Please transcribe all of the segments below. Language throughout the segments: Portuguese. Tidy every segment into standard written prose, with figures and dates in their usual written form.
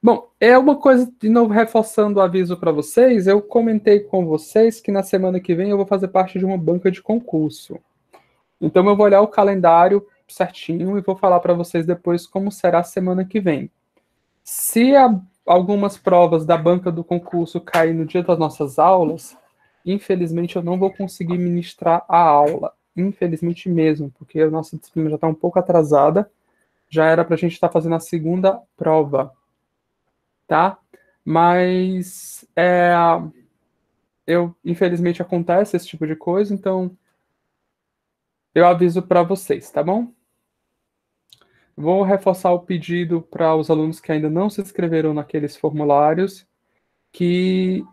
Bom, é uma coisa, de novo, reforçando o aviso para vocês, eu comentei com vocês que na semana que vem eu vou fazer parte de uma banca de concurso. Então eu vou olhar o calendário certinho e vou falar para vocês depois como será a semana que vem. Se algumas provas da banca do concurso caírem no dia das nossas aulas, infelizmente eu não vou conseguir ministrar a aula. Infelizmente mesmo, porque a nossa disciplina já está um pouco atrasada. Já era para a gente estar fazendo a segunda prova, tá? Mas infelizmente acontece esse tipo de coisa, então eu aviso para vocês, tá bom? Vou reforçar o pedido para os alunos que ainda não se inscreveram naqueles formulários que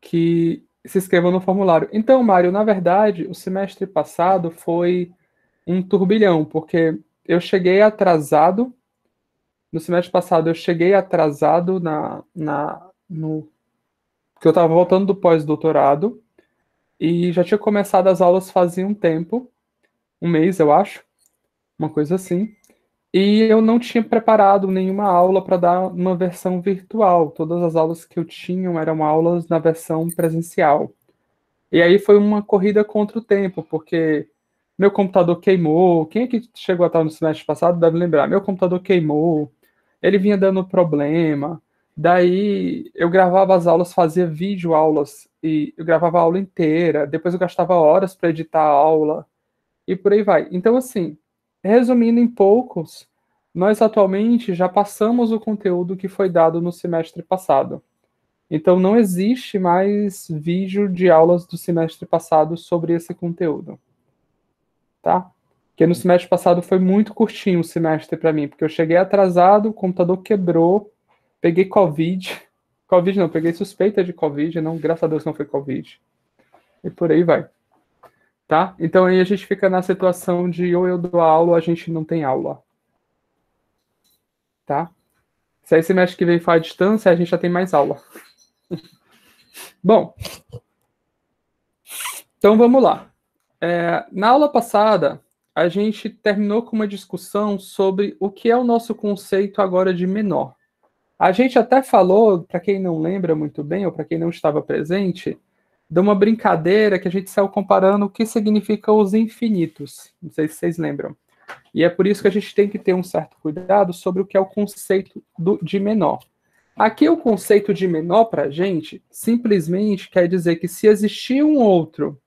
se inscrevam no formulário. Então, Mário, na verdade, o semestre passado foi um turbilhão, porque eu cheguei atrasado. No semestre passado, eu cheguei atrasado porque eu estava voltando do pós-doutorado e já tinha começado as aulas fazia um tempo, um mês, eu acho, uma coisa assim. E eu não tinha preparado nenhuma aula para dar uma versão virtual. Todas as aulas que eu tinha eram aulas na versão presencial. E aí foi uma corrida contra o tempo, porque meu computador queimou. Quem é que chegou a estar no semestre passado deve lembrar. Meu computador queimou, ele vinha dando problema. Daí eu gravava as aulas, fazia vídeo aulas, e eu gravava a aula inteira. Depois eu gastava horas para editar a aula, e por aí vai. Então, assim, resumindo em poucos, nós atualmente já passamos o conteúdo que foi dado no semestre passado. Então, não existe mais vídeo de aulas do semestre passado sobre esse conteúdo, tá? Porque no semestre passado foi muito curtinho o semestre para mim, porque eu cheguei atrasado, o computador quebrou, peguei Covid. Covid não, peguei suspeita de Covid, não, graças a Deus não foi Covid. E por aí vai. Tá? Então aí a gente fica na situação de ou eu dou aula ou a gente não tem aula. Tá? Se aí semestre que vem for à distância, a gente já tem mais aula. Bom, então vamos lá. Na aula passada, a gente terminou com uma discussão sobre o que é o nosso conceito agora de menor. A gente até falou, para quem não lembra muito bem, ou para quem não estava presente, de uma brincadeira que a gente saiu comparando o que significa os infinitos. Não sei se vocês lembram. E é por isso que a gente tem que ter um certo cuidado sobre o que é o conceito de menor. Aqui o conceito de menor para a gente simplesmente quer dizer que se existir um outro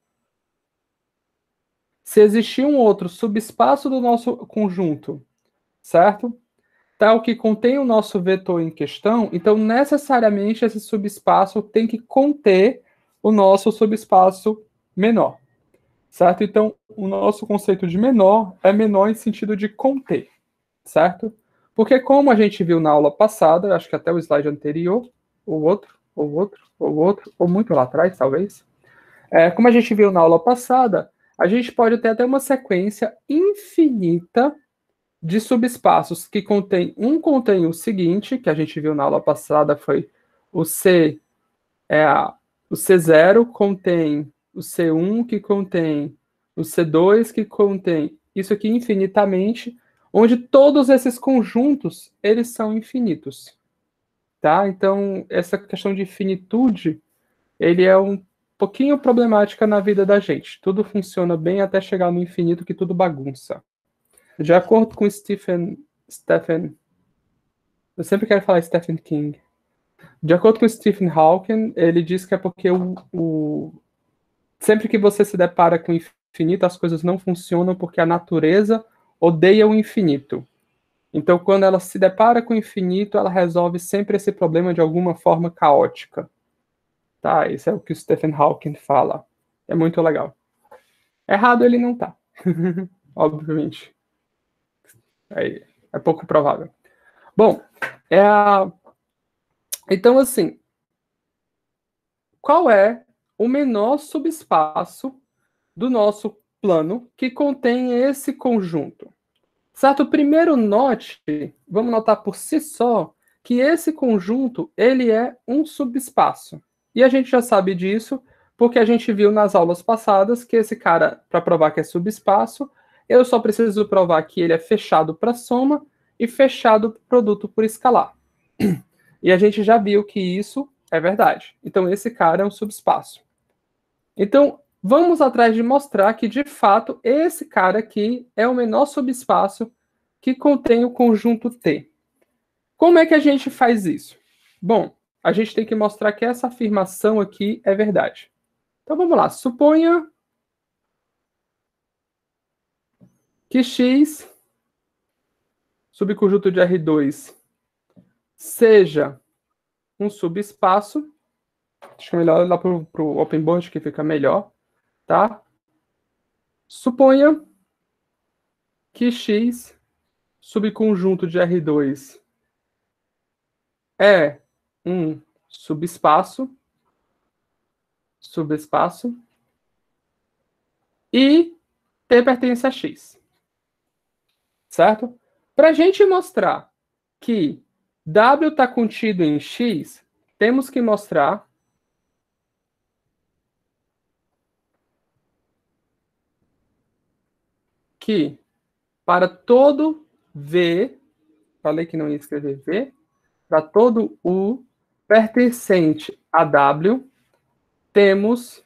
subespaço do nosso conjunto, certo? Tal que contém o nosso vetor em questão, então necessariamente esse subespaço tem que conter o nosso subespaço menor. Certo? Então, o nosso conceito de menor é menor em sentido de conter, certo? Porque como a gente viu na aula passada, acho que até o slide anterior, ou muito lá atrás, talvez. Como a gente viu na aula passada, a gente pode ter até uma sequência infinita de subespaços que contém o seguinte, que a gente viu na aula passada, foi o o C0 contém o C1, que contém o C2, que contém isso aqui infinitamente, onde todos esses conjuntos, eles são infinitos. Tá? Então, essa questão de finitude, ele é um pouquinho problemática na vida da gente. Tudo funciona bem até chegar no infinito, que tudo bagunça. De acordo com Stephen, eu sempre quero falar Stephen King. De acordo com Stephen Hawking, ele diz que é porque sempre que você se depara com o infinito, as coisas não funcionam porque a natureza odeia o infinito. Então, quando ela se depara com o infinito, ela resolve sempre esse problema de alguma forma caótica. Tá? Isso é o que o Stephen Hawking fala. É muito legal. Errado ele não tá. Obviamente. É pouco provável. Bom, então, assim, qual é o menor subespaço do nosso plano que contém esse conjunto? Certo? Primeiro note, vamos notar por si só, que esse conjunto, ele é um subespaço. E a gente já sabe disso, porque a gente viu nas aulas passadas que esse cara, para provar que é subespaço, eu só preciso provar que ele é fechado para soma e fechado para produto por escalar. E a gente já viu que isso é verdade. Então, esse cara é um subespaço. Então, vamos atrás de mostrar que, de fato, esse cara aqui é o menor subespaço que contém o conjunto T. Como é que a gente faz isso? Bom, a gente tem que mostrar que essa afirmação aqui é verdade. Então, vamos lá. Suponha que X, subconjunto de R2, seja um subespaço. Acho que é melhor ir lá para o open board, que fica melhor. Tá? Suponha que X, subconjunto de R2, é um subespaço, e T pertence a X. Certo? Para a gente mostrar que W está contido em X, temos que mostrar que para todo V, falei que não ia escrever V, para todo U pertencente a W, temos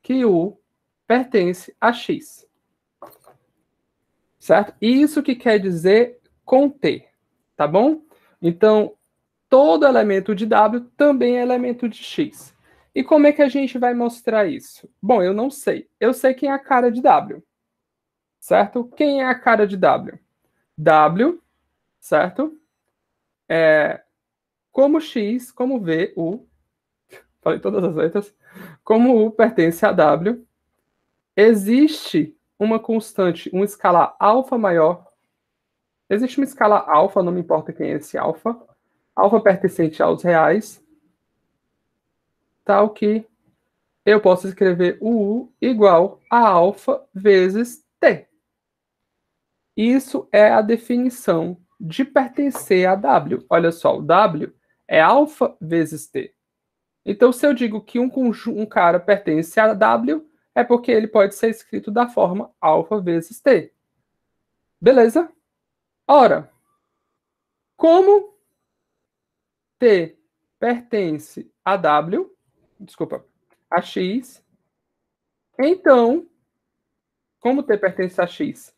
que U pertence a X. Certo? Isso que quer dizer conter, tá bom? Então, todo elemento de W também é elemento de X. E como é que a gente vai mostrar isso? Bom, eu não sei. Eu sei quem é a cara de W, certo? Quem é a cara de W? W, certo? Como X, como V, U, falei todas as letras, como U pertence a W, existe uma constante, um escalar alfa maior. Existe uma escala alfa, não me importa quem é esse alfa. Alfa pertencente aos reais, tal que eu posso escrever o U igual a alfa vezes T. Isso é a definição de pertencer a W. Olha só, o W é alfa vezes T. Então, se eu digo que um cara pertence a W, é porque ele pode ser escrito da forma alfa vezes T. Beleza? Ora, como T pertence a W, desculpa, a X, então, como T pertence a X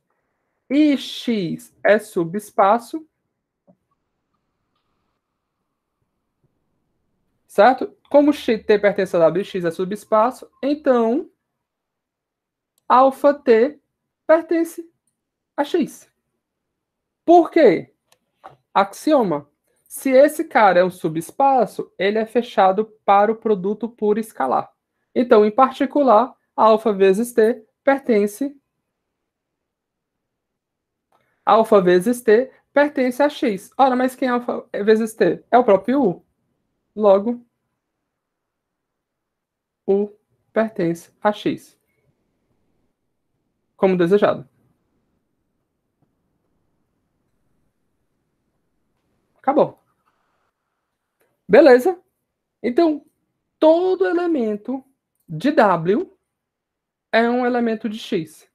e X é subespaço, certo? Como T pertence a W e X é subespaço, então alfa T pertence a X. Por quê? Axioma. Se esse cara é um subespaço, ele é fechado para o produto puro escalar. Então, em particular, alfa vezes T pertence a X. Ora, mas quem é alfa vezes T? É o próprio U. Logo, U pertence a X. Como desejado. Acabou. Beleza? Então, todo elemento de W é um elemento de X.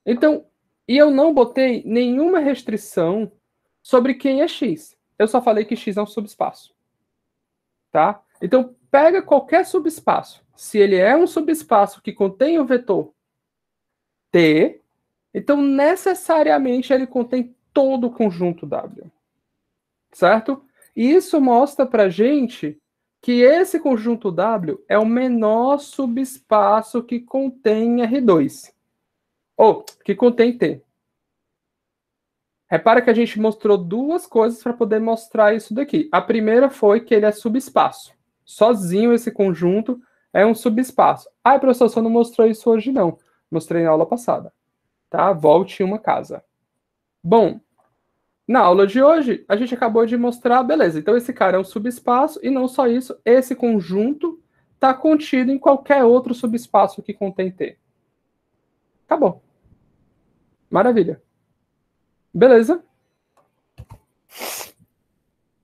Então, e eu não botei nenhuma restrição sobre quem é X. Eu só falei que X é um subespaço. Tá? Então, pega qualquer subespaço. Se ele é um subespaço que contém o vetor T, então necessariamente ele contém todo o conjunto W. Certo? E isso mostra pra gente que esse conjunto W é o menor subespaço que contém R2. Ou que contém T. Repara que a gente mostrou duas coisas para poder mostrar isso daqui. A primeira foi que ele é subespaço. Sozinho esse conjunto é um subespaço. Ah, professor, você não mostrou isso hoje não. Mostrei na aula passada. Tá? Volte em uma casa. Bom, na aula de hoje, a gente acabou de mostrar, beleza, então esse cara é um subespaço, e não só isso, esse conjunto está contido em qualquer outro subespaço que contém T. Acabou. Maravilha. Beleza?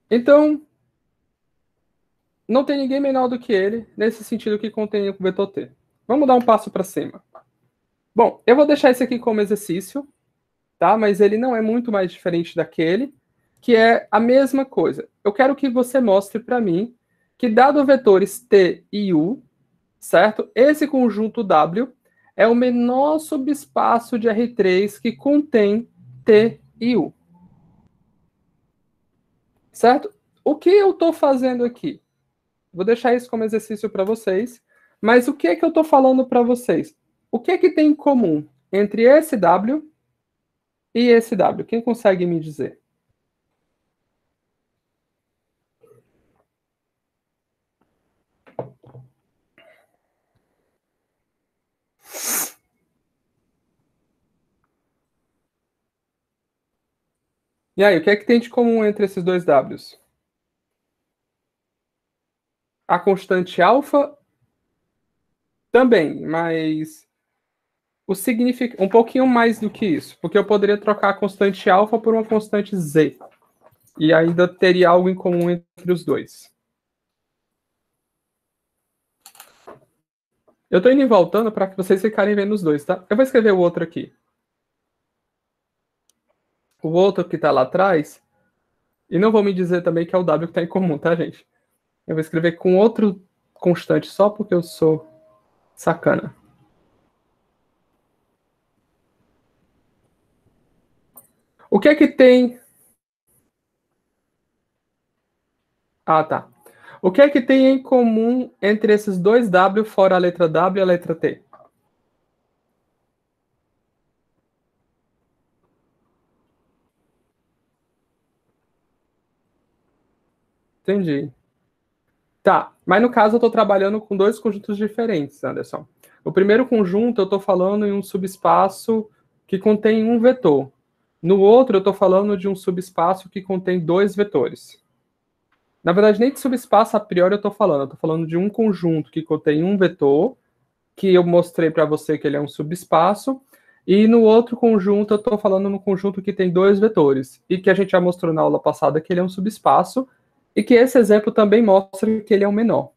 Então, não tem ninguém menor do que ele, nesse sentido que contém o vetor T. Vamos dar um passo para cima. Bom, eu vou deixar esse aqui como exercício, tá? Mas ele não é muito mais diferente daquele, que é a mesma coisa. eu quero que você mostre para mim que, dado vetores T e U, certo? Esse conjunto W é o menor subespaço de R3 que contém T e U. Certo? O que eu estou fazendo aqui? Vou deixar isso como exercício para vocês, mas o que é que eu estou falando para vocês? O que é que tem em comum entre esse W e esse W? Quem consegue me dizer? E aí, o que é que tem de comum entre esses dois Ws? A constante alfa também, mas o um pouquinho mais do que isso, porque eu poderia trocar a constante alfa por uma constante z, e ainda teria algo em comum entre os dois. Eu estou indo e voltando para que vocês ficarem vendo os dois, tá? Eu vou escrever o outro aqui. O outro que está lá atrás, e não vou me dizer também que é o W que está em comum, tá, gente? Eu vou escrever com outro constante só porque eu sou sacana. O que é que tem... Ah, tá. O que é que tem em comum entre esses dois W fora a letra W e a letra T? Entendi. Tá, mas no caso eu estou trabalhando com dois conjuntos diferentes, Anderson. O primeiro conjunto eu estou falando em um subespaço que contém um vetor. No outro eu estou falando de um subespaço que contém dois vetores. Na verdade, nem de subespaço a priori eu estou falando de um conjunto que contém um vetor, que eu mostrei para você que ele é um subespaço, e no outro conjunto eu estou falando no conjunto que tem dois vetores, e que a gente já mostrou na aula passada que ele é um subespaço, e que esse exemplo também mostra que ele é um menor.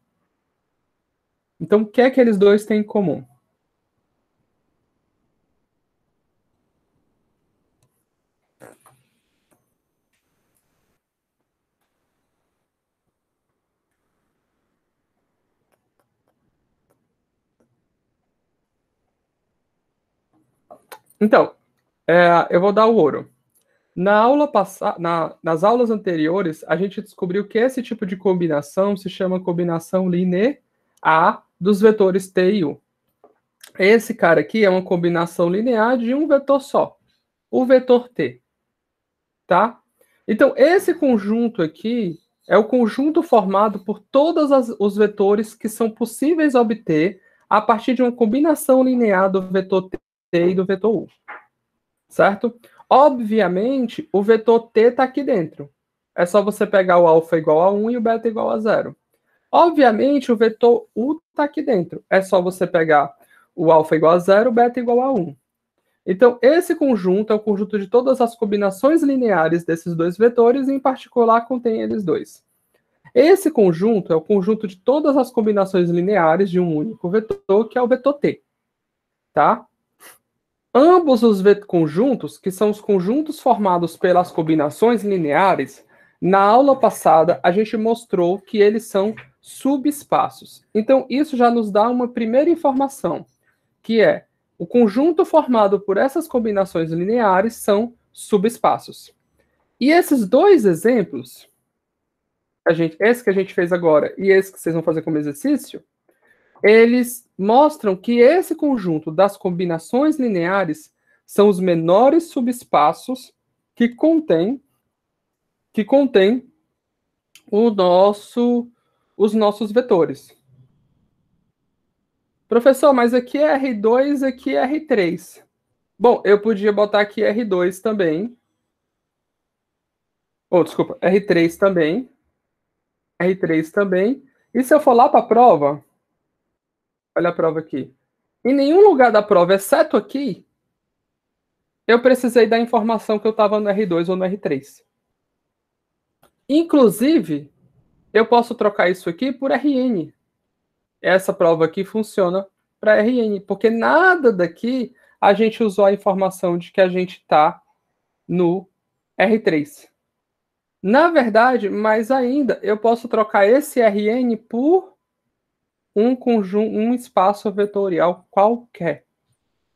Então, o que é que eles dois têm em comum? Então, eu vou dar o ouro. Nas aulas anteriores, a gente descobriu que esse tipo de combinação se chama combinação linear dos vetores T e U. Esse cara aqui é uma combinação linear de um vetor só, o vetor T, tá? Então, esse conjunto aqui é o conjunto formado por todos os vetores que são possíveis obter a partir de uma combinação linear do vetor T e do vetor U, certo? Obviamente, o vetor T está aqui dentro. É só você pegar o alfa igual a 1 e o beta igual a 0. Obviamente, o vetor U está aqui dentro. É só você pegar o alfa igual a 0, o beta igual a 1. Então, esse conjunto é o conjunto de todas as combinações lineares desses dois vetores, e em particular contém eles dois. Esse conjunto é o conjunto de todas as combinações lineares de um único vetor, que é o vetor T. Tá? Ambos os conjuntos, que são os conjuntos formados pelas combinações lineares, na aula passada a gente mostrou que eles são subespaços. Então, isso já nos dá uma primeira informação, que é o conjunto formado por essas combinações lineares são subespaços. E esses dois exemplos, esse que a gente fez agora e esse que vocês vão fazer como exercício, eles mostram que esse conjunto das combinações lineares são os menores subespaços que contém os nossos vetores. Professor, mas aqui é R2, aqui é R3. Bom, eu podia botar aqui R2 também. Desculpa, R3 também. R3 também. E se eu for lá para a prova, olha a prova aqui. Em nenhum lugar da prova, exceto aqui, eu precisei da informação que eu estava no R2 ou no R3. Inclusive, eu posso trocar isso aqui por RN. Essa prova aqui funciona para RN, porque nada daqui a gente usou a informação de que a gente está no R3. Na verdade, mais ainda, eu posso trocar esse Rn por um conjunto, um espaço vetorial qualquer.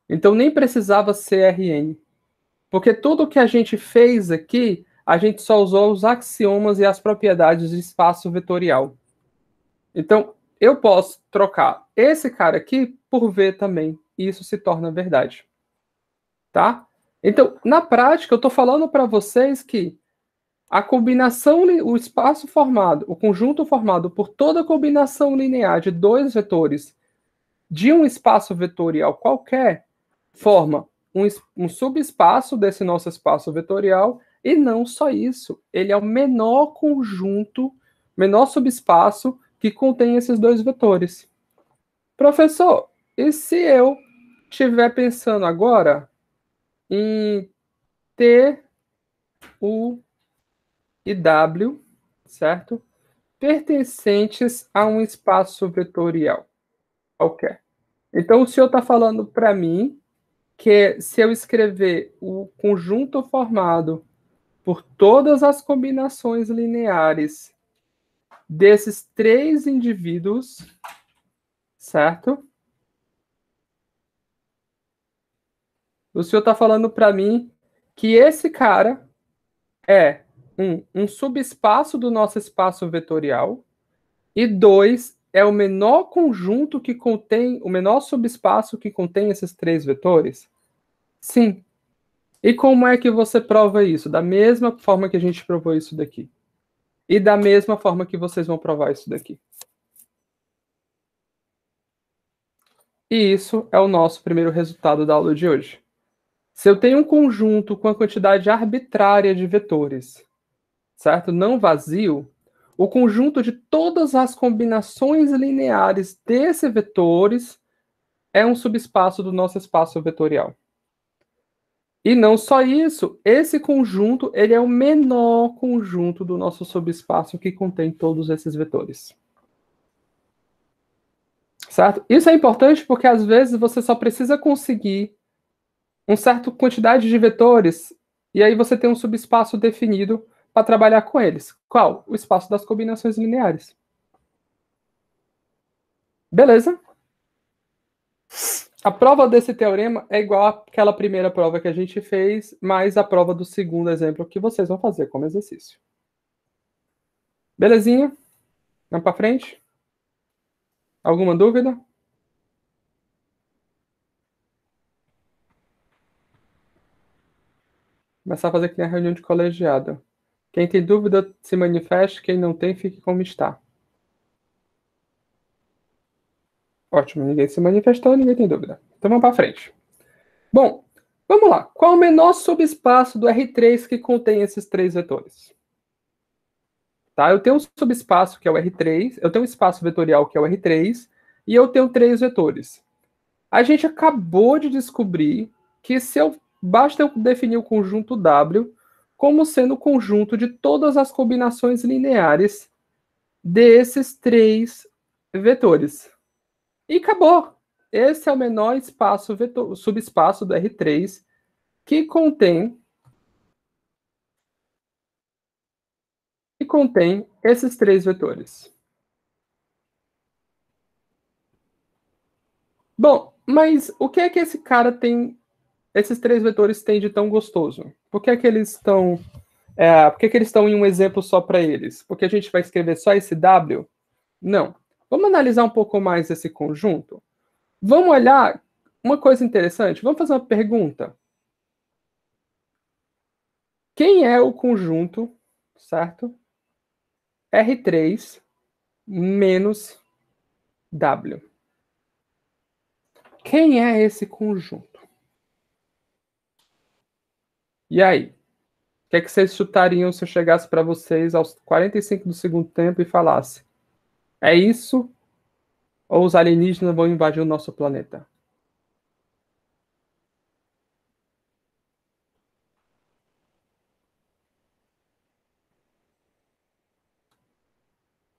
Então nem precisava ser Rn, porque tudo que a gente fez aqui, a gente só usou os axiomas e as propriedades de espaço vetorial. Então eu posso trocar esse cara aqui por V também, e isso se torna verdade, tá? Então, na prática, eu estou falando para vocês que a combinação, o espaço formado, o conjunto formado por toda a combinação linear de dois vetores de um espaço vetorial qualquer, forma um subespaço desse nosso espaço vetorial, e não só isso, ele é o menor conjunto, menor subespaço que contém esses dois vetores. Professor, e se eu estiver pensando agora em T, U e W, certo? Pertencentes a um espaço vetorial qualquer. Então, o senhor está falando para mim que se eu escrever o conjunto formado por todas as combinações lineares desses três indivíduos, certo? O senhor está falando para mim que esse cara é um subespaço do nosso espaço vetorial e dois é o menor conjunto que contém, o menor subespaço que contém esses três vetores? Sim. E como é que você prova isso? Da mesma forma que a gente provou isso daqui. E da mesma forma que vocês vão provar isso daqui. E isso é o nosso primeiro resultado da aula de hoje. Se eu tenho um conjunto com a quantidade arbitrária de vetores, certo? Não vazio, o conjunto de todas as combinações lineares desses vetores é um subespaço do nosso espaço vetorial. E não só isso, esse conjunto ele é o menor conjunto do nosso subespaço que contém todos esses vetores. Certo? Isso é importante porque às vezes você só precisa conseguir uma certa quantidade de vetores e aí você tem um subespaço definido para trabalhar com eles. Qual? O espaço das combinações lineares. Beleza? A prova desse teorema é igual àquela primeira prova que a gente fez, mais a prova do segundo exemplo que vocês vão fazer como exercício. Belezinha? Vamos para frente? Alguma dúvida? Começar a fazer que nem a reunião de colegiado. Quem tem dúvida, se manifeste. Quem não tem, fique como está. Ótimo, ninguém se manifestou, ninguém tem dúvida. Então vamos para frente. Bom, vamos lá. Qual o menor subespaço do R3 que contém esses três vetores? Tá? Eu tenho um subespaço que é o R3, eu tenho um espaço vetorial que é o R3, e eu tenho três vetores. A gente acabou de descobrir que basta eu definir o conjunto W como sendo o conjunto de todas as combinações lineares desses três vetores. E acabou. Esse é o menor espaço subespaço do R3 que contém esses três vetores. Bom, mas o que é que esse cara tem, esses três vetores têm de tão gostoso? Por que é que eles estão, por que é que eles estão em um exemplo só para eles? Porque a gente vai escrever só esse W? Não. Vamos analisar um pouco mais esse conjunto? Vamos olhar uma coisa interessante. Vamos fazer uma pergunta. Quem é o conjunto, certo? R3 menos W. Quem é esse conjunto? E aí? O que é que vocês chutariam se eu chegasse para vocês aos 45 do segundo tempo e falasse: é isso ou os alienígenas vão invadir o nosso planeta?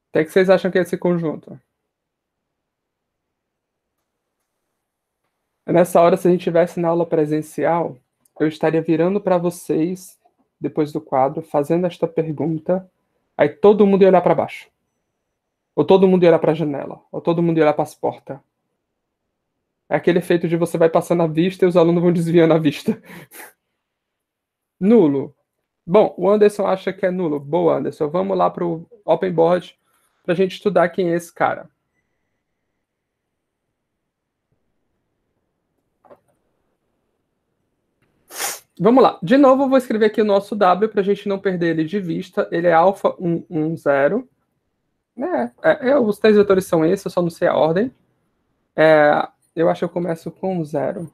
O que é que vocês acham que é esse conjunto? Nessa hora, se a gente tivesse na aula presencial, eu estaria virando para vocês depois do quadro, fazendo esta pergunta, aí todo mundo ia olhar para baixo. Ou todo mundo ia olhar para a janela. Ou todo mundo ia olhar para as portas. É aquele efeito de você vai passando a vista e os alunos vão desviando a vista. Nulo. Bom, o Anderson acha que é nulo. Boa, Anderson. Vamos lá para o Open Board para a gente estudar quem é esse cara. Vamos lá. De novo, eu vou escrever aqui o nosso W para a gente não perder ele de vista. Ele é alfa 110. Os três vetores são esses, eu só não sei a ordem. Eu acho que eu começo com 0.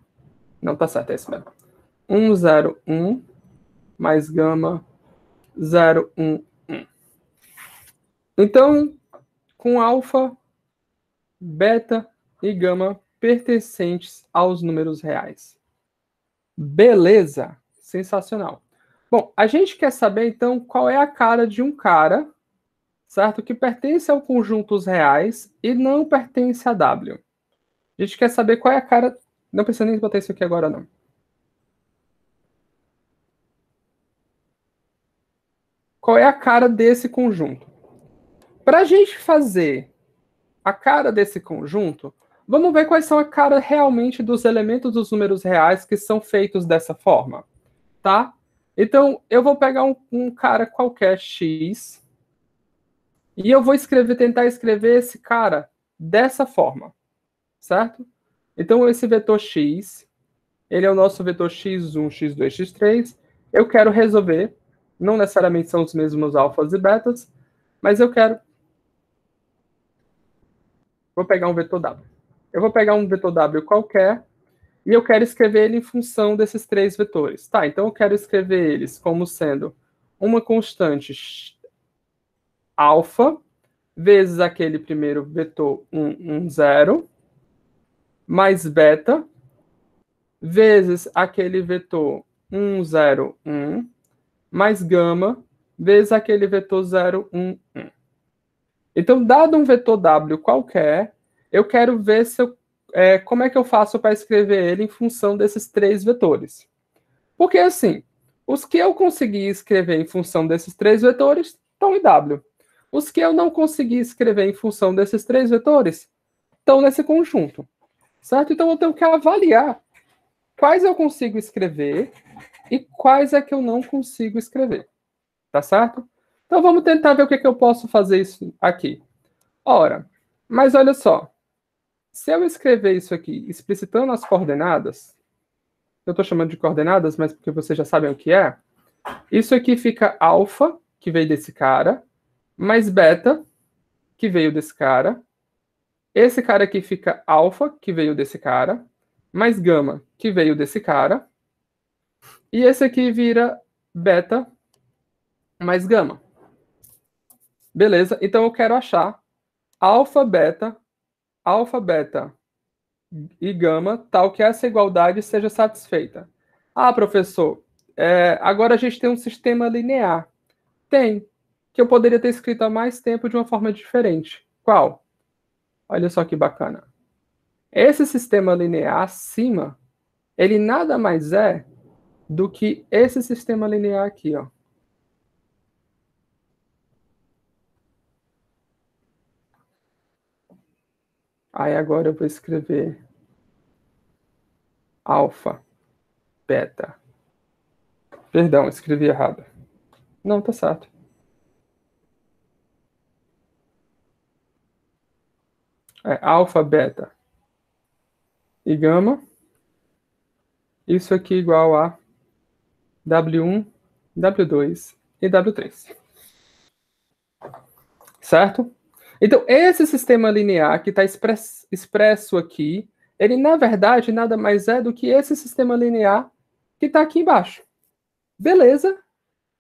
Não, tá certo, é esse mesmo. 1, 0, 1, mais gama 0, 1, 1. Então, com alfa, beta e gama pertencentes aos números reais. Beleza? Sensacional. Bom, a gente quer saber, então, qual é a cara de um cara, certo? Que pertence ao conjunto os reais e não pertence a W. A gente quer saber qual é a cara... Não precisa nem botar isso aqui agora, não. Qual é a cara desse conjunto? Para a gente fazer a cara desse conjunto, vamos ver quais são a cara realmente dos elementos dos números reais que são feitos dessa forma, tá? Então, eu vou pegar um cara qualquer X e eu vou tentar escrever esse cara dessa forma, certo? Então, esse vetor X, ele é o nosso vetor X1, X2, X3. Eu quero resolver, não necessariamente são os mesmos alfas e betas, mas eu quero... Vou pegar um vetor W. Eu vou pegar um vetor W qualquer e eu quero escrever ele em função desses três vetores. Tá, então eu quero escrever eles como sendo uma constante alfa vezes aquele primeiro vetor 1, 1, 0, mais beta vezes aquele vetor 1, 0, 1, mais gama vezes aquele vetor 0, 1, 1. Então, dado um vetor W qualquer, eu quero ver como é que eu faço para escrever ele em função desses três vetores. Porque, assim, os que eu consegui escrever em função desses três vetores estão em W. Os que eu não consegui escrever em função desses três vetores estão nesse conjunto. Certo? Então, eu tenho que avaliar quais eu consigo escrever e quais é que eu não consigo escrever. Tá certo? Então, vamos tentar ver o que eu posso fazer isso aqui. Ora, mas olha só. Se eu escrever isso aqui explicitando as coordenadas, eu estou chamando de coordenadas, mas porque vocês já sabem o que é, isso aqui fica alfa, que veio desse cara, mais beta, que veio desse cara. Esse cara aqui fica alfa, que veio desse cara, mais gama, que veio desse cara. E esse aqui vira beta mais gama. Beleza? Então eu quero achar alfa, beta e gama, tal que essa igualdade seja satisfeita. Ah, professor, agora a gente tem um sistema linear. Tem, que eu poderia ter escrito há mais tempo de uma forma diferente. Qual? Olha só que bacana. Esse sistema linear acima, ele nada mais é do que esse sistema linear aqui, ó. Aí agora eu vou escrever alfa, beta. Perdão, escrevi errado. Não, tá certo. Alfa, beta e gama. Isso aqui igual a W1, W2 e W3. Certo? Então, esse sistema linear que está expresso aqui, ele, na verdade, nada mais é do que esse sistema linear que está aqui embaixo. Beleza?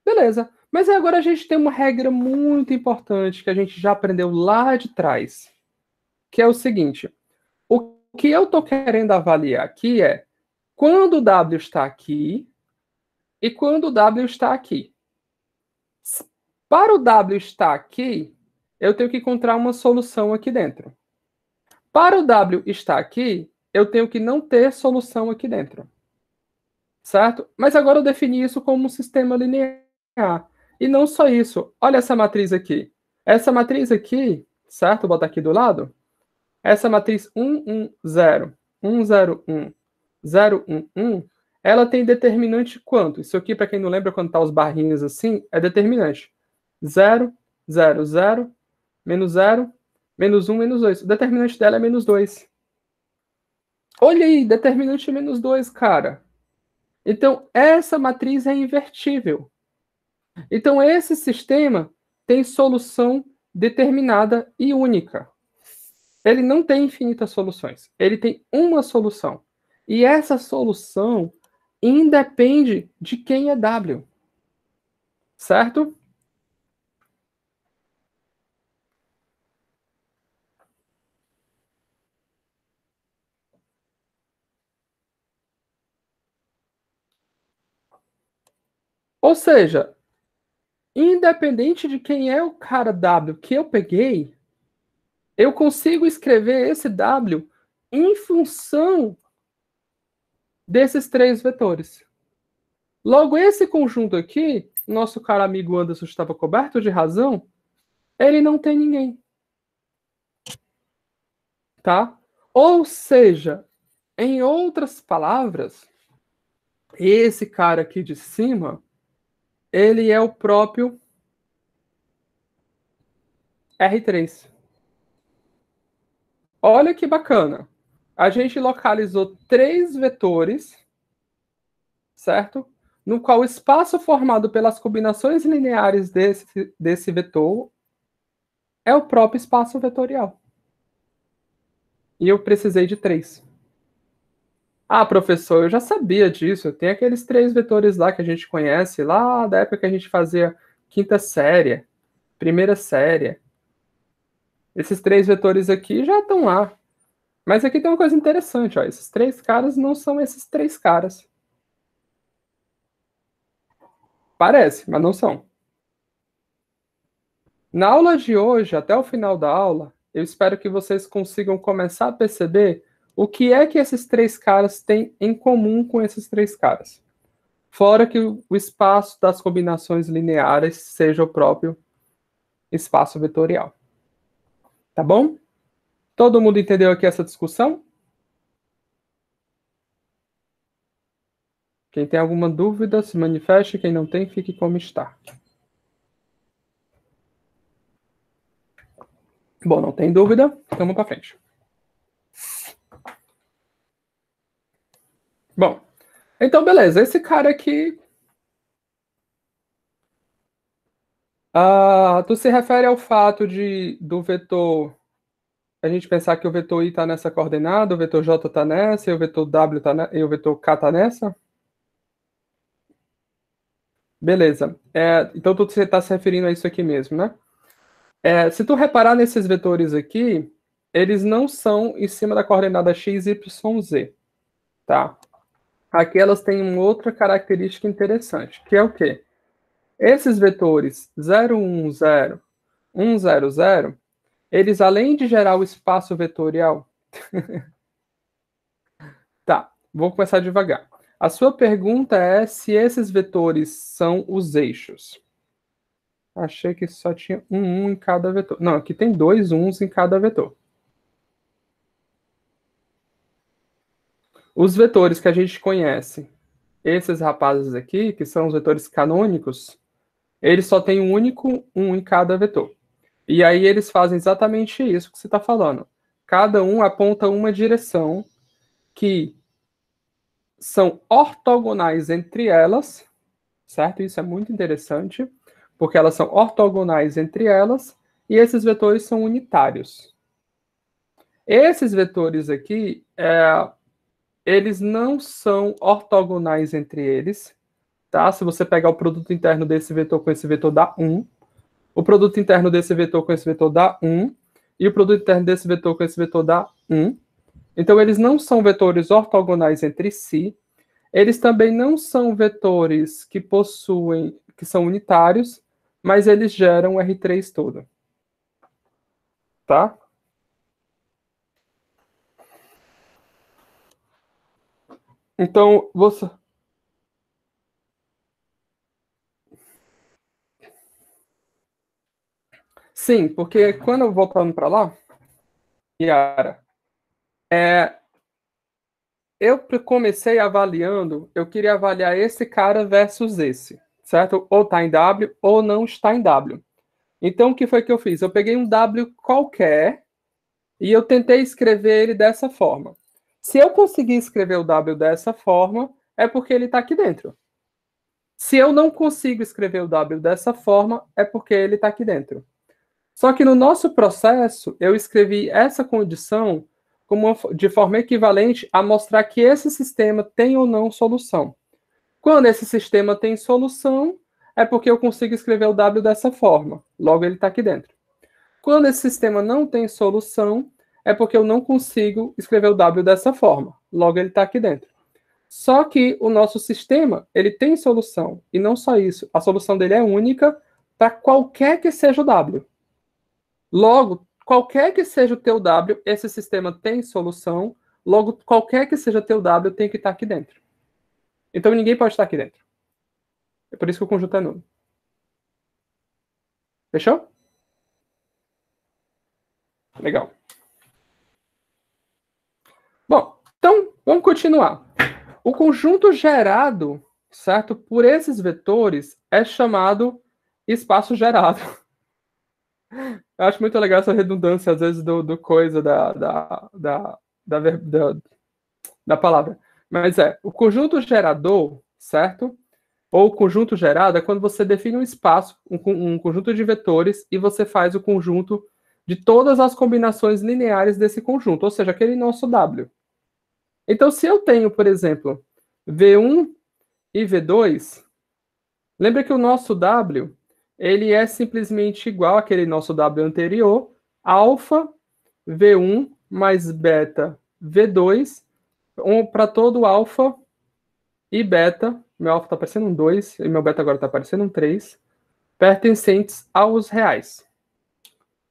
Beleza. Mas agora a gente tem uma regra muito importante que a gente já aprendeu lá de trás, que é o seguinte. O que eu estou querendo avaliar aqui é quando o W está aqui e quando o W está aqui. Para o W estar aqui, eu tenho que encontrar uma solução aqui dentro. Para o W estar aqui, eu tenho que não ter solução aqui dentro. certo? Mas agora eu defini isso como um sistema linear. E não só isso. Olha essa matriz aqui. Essa matriz aqui, certo? Vou botar aqui do lado. Essa matriz 1, 1, 0, 1, 0, 1, 0, 1, 1, ela tem determinante quanto? Isso aqui, para quem não lembra, quando tá os barrinhos assim, é determinante. 0, 0, 0, menos 0, menos 1, menos 2. O determinante dela é menos 2. Olha aí, determinante é menos 2, cara. Então, essa matriz é invertível. Então, esse sistema tem solução determinada e única. Ele não tem infinitas soluções. Ele tem uma solução. E essa solução independe de quem é W. Certo? Ou seja, independente de quem é o cara W que eu peguei, eu consigo escrever esse W em função desses três vetores. Logo, esse conjunto aqui, nosso caro amigo Anderson estava coberto de razão, ele não tem ninguém. Tá? Ou seja, em outras palavras, esse cara aqui de cima, ele é o próprio R3. Olha que bacana. A gente localizou três vetores, certo? No qual o espaço formado pelas combinações lineares desse vetor é o próprio espaço vetorial. E eu precisei de três. Ah, professor, eu já sabia disso. Tem aqueles três vetores lá que a gente conhece, lá da época que a gente fazia quinta série, primeira série. Esses três vetores aqui já estão lá. Mas aqui tem uma coisa interessante, ó. Esses três caras não são esses três caras. Parece, mas não são. Na aula de hoje, até o final da aula, eu espero que vocês consigam começar a perceber o que é que esses três caras têm em comum com esses três caras. Fora que o espaço das combinações lineares seja o próprio espaço vetorial. Tá bom? Todo mundo entendeu aqui essa discussão? Quem tem alguma dúvida, se manifeste. Quem não tem, fique como está. Bom, não tem dúvida, então vamos para frente. Bom, então beleza. Esse cara aqui, tu se refere ao fato do vetor, a gente pensar que o vetor i está nessa coordenada, o vetor j está nessa, e o vetor w está e o vetor k está nessa? Beleza. Então tu está se referindo a isso aqui mesmo, né? Se tu reparar nesses vetores aqui, eles não são em cima da coordenada x, y, z, tá? Aqui elas têm uma outra característica interessante, que é o quê? Esses vetores 0, 1, 0, 1, 0, 0, eles além de gerar o espaço vetorial... Tá, vou começar devagar. A sua pergunta é se esses vetores são os eixos. Achei que só tinha um em cada vetor. Não, aqui tem dois uns em cada vetor. Os vetores que a gente conhece, esses rapazes aqui, que são os vetores canônicos, eles só têm um único um em cada vetor. E aí eles fazem exatamente isso que você está falando. Cada um aponta uma direção que são ortogonais entre elas, certo? Isso é muito interessante, porque elas são ortogonais entre elas e esses vetores são unitários. Esses vetores aqui, eles não são ortogonais entre eles, tá? Se você pegar o produto interno desse vetor com esse vetor dá 1, o produto interno desse vetor com esse vetor dá 1, e o produto interno desse vetor com esse vetor dá 1. Então, eles não são vetores ortogonais entre si, eles também não são vetores que são unitários, mas eles geram o R3 todo. Tá? Então, Sim, porque quando eu voltando para lá, Yara, eu comecei avaliando, eu queria avaliar esse cara versus esse, certo? Ou está em W ou não está em W. Então, o que foi que eu fiz? Eu peguei um W qualquer e eu tentei escrever ele dessa forma. Se eu conseguir escrever o W dessa forma, é porque ele está aqui dentro. Se eu não consigo escrever o W dessa forma, é porque ele está aqui dentro. Só que no nosso processo, eu escrevi essa condição de forma equivalente a mostrar que esse sistema tem ou não solução. Quando esse sistema tem solução, é porque eu consigo escrever o W dessa forma. Logo, ele está aqui dentro. Quando esse sistema não tem solução, é porque eu não consigo escrever o W dessa forma. Logo, ele está aqui dentro. Só que o nosso sistema, ele tem solução. E não só isso, a solução dele é única para qualquer que seja o W. Logo, qualquer que seja o teu W, esse sistema tem solução. Logo, qualquer que seja teu W tem que estar aqui dentro. Então, ninguém pode estar aqui dentro. É por isso que o conjunto é nulo. Fechou? Legal. Bom, então, vamos continuar. O conjunto gerado, certo, por esses vetores é chamado espaço gerado. Eu acho muito legal essa redundância, às vezes, do coisa da palavra. Mas o conjunto gerador, certo? Ou conjunto gerado é quando você define um espaço, um conjunto de vetores, e você faz o conjunto de todas as combinações lineares desse conjunto, ou seja, aquele nosso W. Então, se eu tenho, por exemplo, V1 e V2, lembra que o nosso W ele é simplesmente igual àquele nosso W anterior, alfa V1 mais beta V2, para todo alfa e beta, meu alfa está parecendo um 2 e meu beta agora está parecendo um 3, pertencentes aos reais.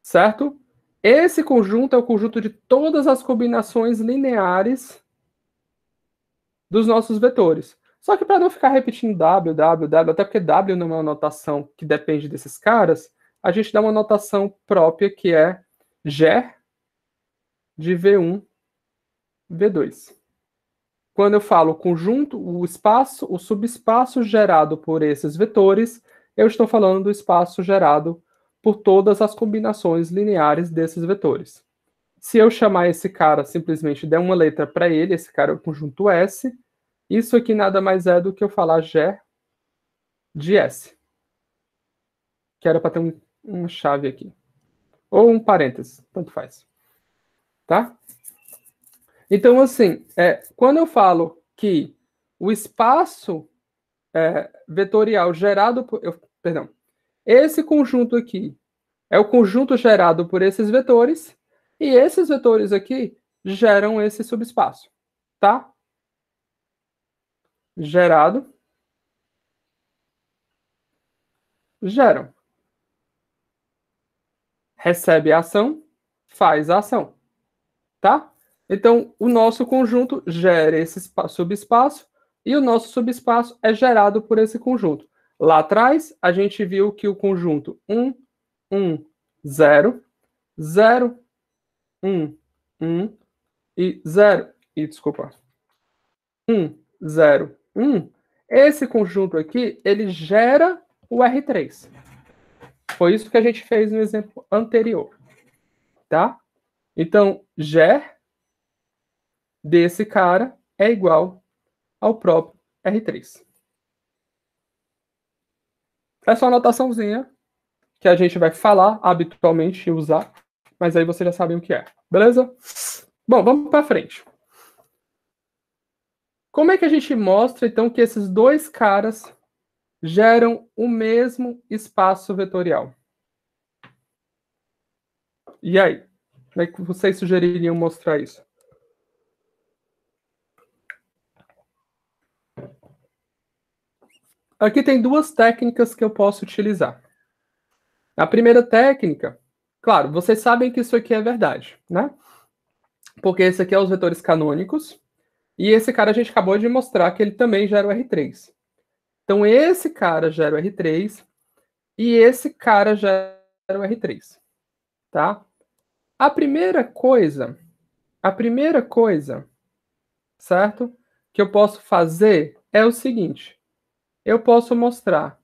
Certo? Esse conjunto é o conjunto de todas as combinações lineares dos nossos vetores. Só que para não ficar repetindo W, W, W, até porque W não é uma notação que depende desses caras, a gente dá uma notação própria que é ger de V1, V2. Quando eu falo conjunto, o espaço, o subespaço gerado por esses vetores, eu estou falando do espaço gerado por todas as combinações lineares desses vetores. Se eu chamar esse cara, simplesmente der uma letra para ele, esse cara é o conjunto S, isso aqui nada mais é do que eu falar ger de S. Que era para ter uma chave aqui. Ou um parênteses, tanto faz. Tá? Então, assim, quando eu falo que o espaço vetorial gerado por... perdão. Esse conjunto aqui é o conjunto gerado por esses vetores, e esses vetores aqui geram esse subespaço. Tá? Gerado. Geram. Recebe a ação, faz a ação. Tá? Então, o nosso conjunto gera esse subespaço e o nosso subespaço é gerado por esse conjunto. Lá atrás, a gente viu que o conjunto 1, 1, 0, 0, 1, 1 e 0, e desculpa, 1, 0, 1, esse conjunto aqui, ele gera o R3. Foi isso que a gente fez no exemplo anterior. Tá? Então, ger desse cara é igual ao próprio R3. Essa é uma anotaçãozinha que a gente vai falar habitualmente e usar, mas aí vocês já sabem o que é. Beleza? Bom, vamos para frente. Como é que a gente mostra, então, que esses dois caras geram o mesmo espaço vetorial? E aí? Como é que vocês sugeririam mostrar isso? Aqui tem duas técnicas que eu posso utilizar. A primeira técnica, claro, vocês sabem que isso aqui é verdade, né? Porque esse aqui é os vetores canônicos, e esse cara a gente acabou de mostrar que ele também gera o R3. Então esse cara gera o R3, e esse cara gera o R3. tá? A primeira coisa, certo? Que eu posso fazer é o seguinte. Eu posso mostrar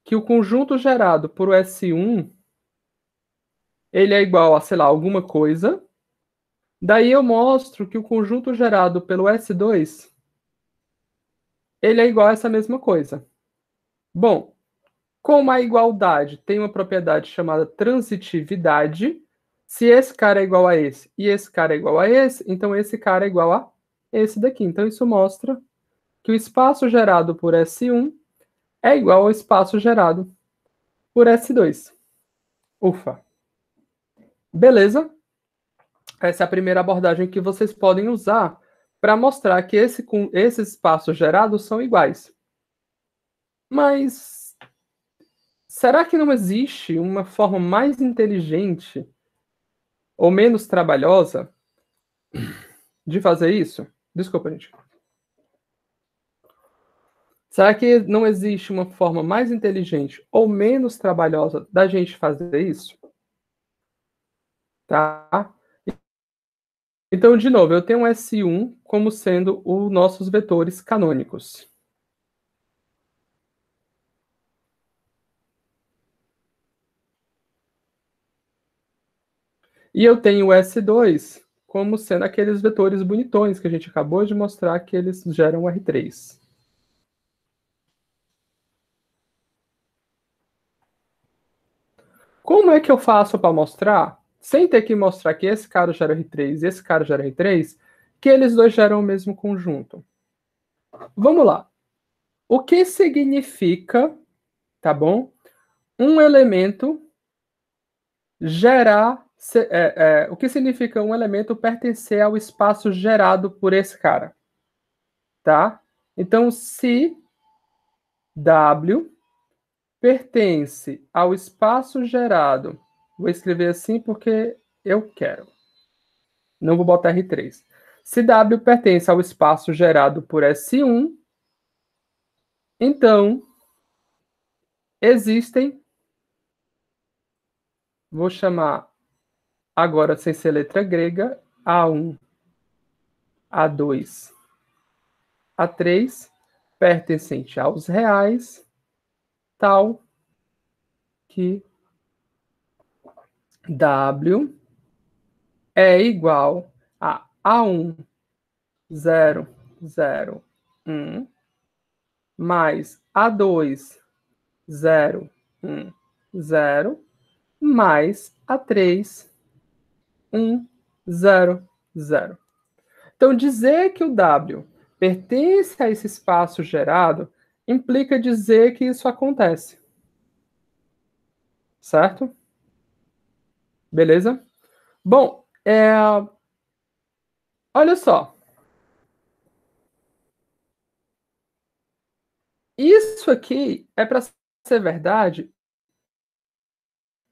que o conjunto gerado por S1, ele é igual a, sei lá, alguma coisa. Daí eu mostro que o conjunto gerado pelo S2, ele é igual a essa mesma coisa. Bom, como a igualdade tem uma propriedade chamada transitividade, se esse cara é igual a esse e esse cara é igual a esse, então esse cara é igual a esse daqui. Então isso mostra que o espaço gerado por S1 é igual ao espaço gerado por S2. Ufa. Beleza? Essa é a primeira abordagem que vocês podem usar para mostrar que esses espaços gerados são iguais. Mas será que não existe uma forma mais inteligente ou menos trabalhosa de fazer isso? Desculpa, gente. Será que não existe uma forma mais inteligente ou menos trabalhosa da gente fazer isso? Tá? Então, de novo, eu tenho um S1 como sendo os nossos vetores canônicos. E eu tenho o S2 como sendo aqueles vetores bonitões que a gente acabou de mostrar que eles geram R3. Como é que eu faço para mostrar, sem ter que mostrar que esse cara gera R3 e esse cara gera R3, que eles dois geram o mesmo conjunto? Vamos lá. O que significa, tá bom? Um elemento gerar. O que significa um elemento pertencer ao espaço gerado por esse cara? Tá? Então, se W pertence ao espaço gerado, vou escrever assim porque eu quero. Não vou botar R3. Se W pertence ao espaço gerado por S1, então existem, vou chamar agora sem ser letra grega, A1, A2, A3, pertencente aos reais, tal que W é igual a A1, 0, 0, 1, mais A2, 0, 1, 0, mais A3, 1, 0, 0. Então, dizer que o W pertence a esse espaço gerado implica dizer que isso acontece. Certo? Beleza? Bom, olha só. Isso aqui é para ser verdade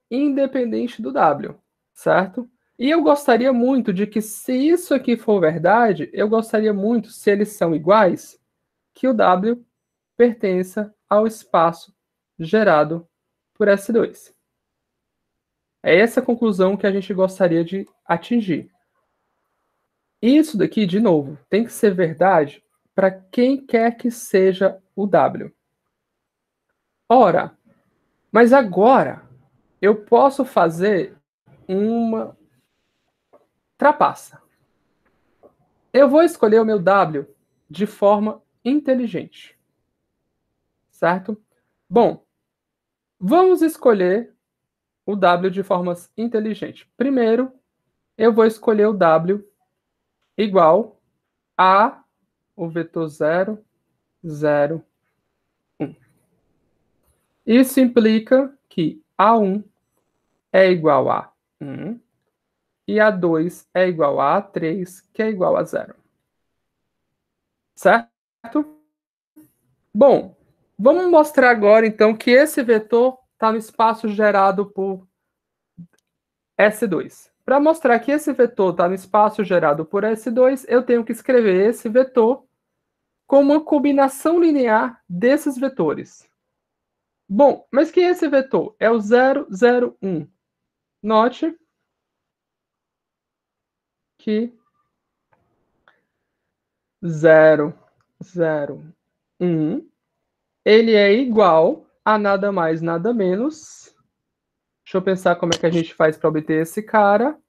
independente do W, certo? E eu gostaria muito de que, se isso aqui for verdade, eu gostaria muito, se eles são iguais, que o W pertença ao espaço gerado por S2. É essa a conclusão que a gente gostaria de atingir. Isso daqui, de novo, tem que ser verdade para quem quer que seja o W. Ora, mas agora eu posso fazer uma trapaça. Eu vou escolher o meu W de forma inteligente. Certo? Bom, vamos escolher o W de forma inteligente. Primeiro, eu vou escolher o W igual a o vetor 0, 0, 1. Isso implica que A1 é igual a 1 e A2 é igual a A3, que é igual a 0. Certo? Bom, vamos mostrar agora, então, que esse vetor está no espaço gerado por S2. Para mostrar que esse vetor está no espaço gerado por S2, eu tenho que escrever esse vetor como uma combinação linear desses vetores. Bom, mas que é esse vetor? É o 0, 0, 1. Note que 0, 0, 1, ele é igual a nada mais, nada menos. Deixa eu pensar como é que a gente faz para obter esse cara.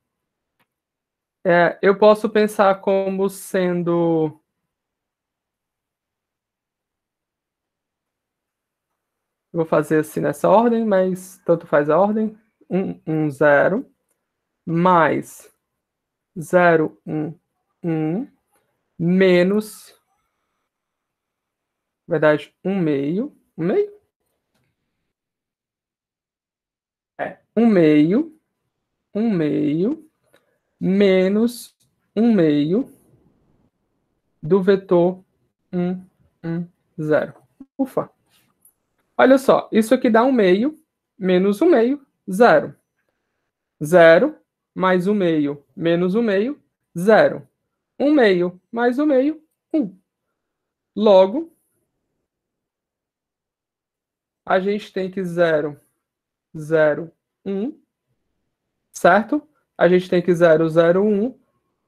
Eu posso pensar como sendo... Vou fazer assim nessa ordem, mas tanto faz a ordem. 1, 1, 0, mais 0, 1, 1, menos, na verdade, 1 meio. 1 meio? 1 meio. 1 meio menos 1 meio do vetor 1, 1, 0. Ufa. Olha só, isso aqui dá 1 meio menos 1 meio, 0. 0 mais 1 meio menos 1 meio, 0. 1 meio mais 1 meio, 1. Logo, a gente tem que 0, 0, 1, certo? A gente tem que 0, 0, 1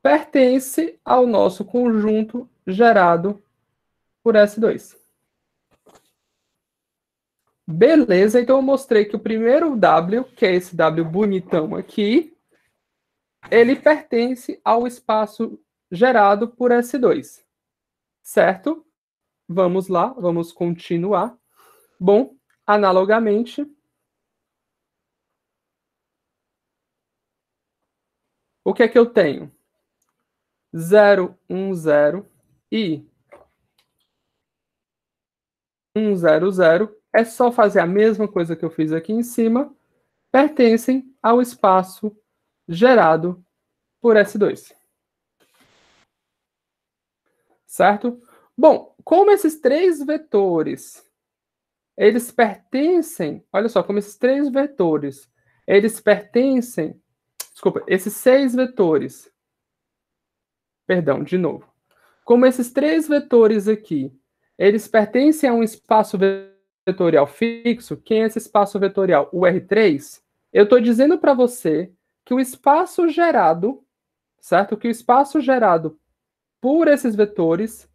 pertence ao nosso conjunto gerado por S2. Beleza, então eu mostrei que o primeiro W, que é esse W bonitão aqui, ele pertence ao espaço gerado por S2, certo? Vamos lá, vamos continuar. Bom, analogamente, o que é que eu tenho? 0, 1, 0 e 1, 0, 0. É só fazer a mesma coisa que eu fiz aqui em cima, pertencem ao espaço gerado por S2. Certo? Bom, como esses três vetores, eles pertencem, olha só, como esses três vetores, eles pertencem, desculpa, esses seis vetores, perdão, de novo. Como esses três vetores aqui, eles pertencem a um espaço vetorial fixo, quem é esse espaço vetorial? O R3. Eu estou dizendo para você que o espaço gerado, certo? Que o espaço gerado por esses vetores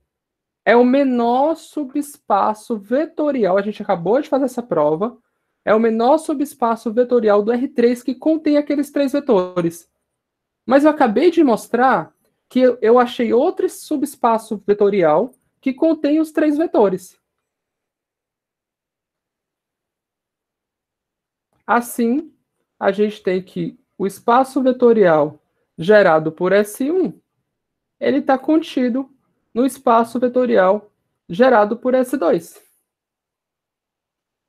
é o menor subespaço vetorial. A gente acabou de fazer essa prova. É o menor subespaço vetorial do R3 que contém aqueles três vetores. Mas eu acabei de mostrar que eu achei outro subespaço vetorial que contém os três vetores. Assim, a gente tem que o espaço vetorial gerado por S1, ele está contido no espaço vetorial gerado por S2.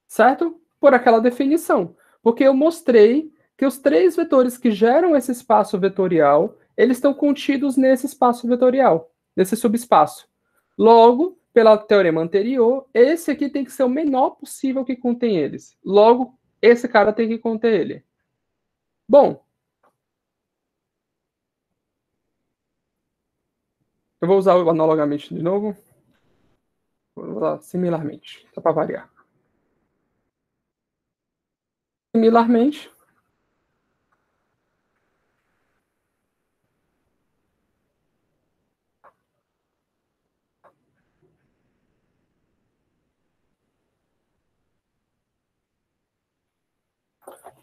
Certo? Por aquela definição. Porque eu mostrei que os três vetores que geram esse espaço vetorial, eles estão contidos nesse espaço vetorial, nesse subespaço. Logo, pela teorema anterior, esse aqui tem que ser o menor possível que contém eles. Logo, esse cara tem que conter ele. Bom, eu vou usar o analogamente de novo. Vou usar similarmente, só para variar. Similarmente,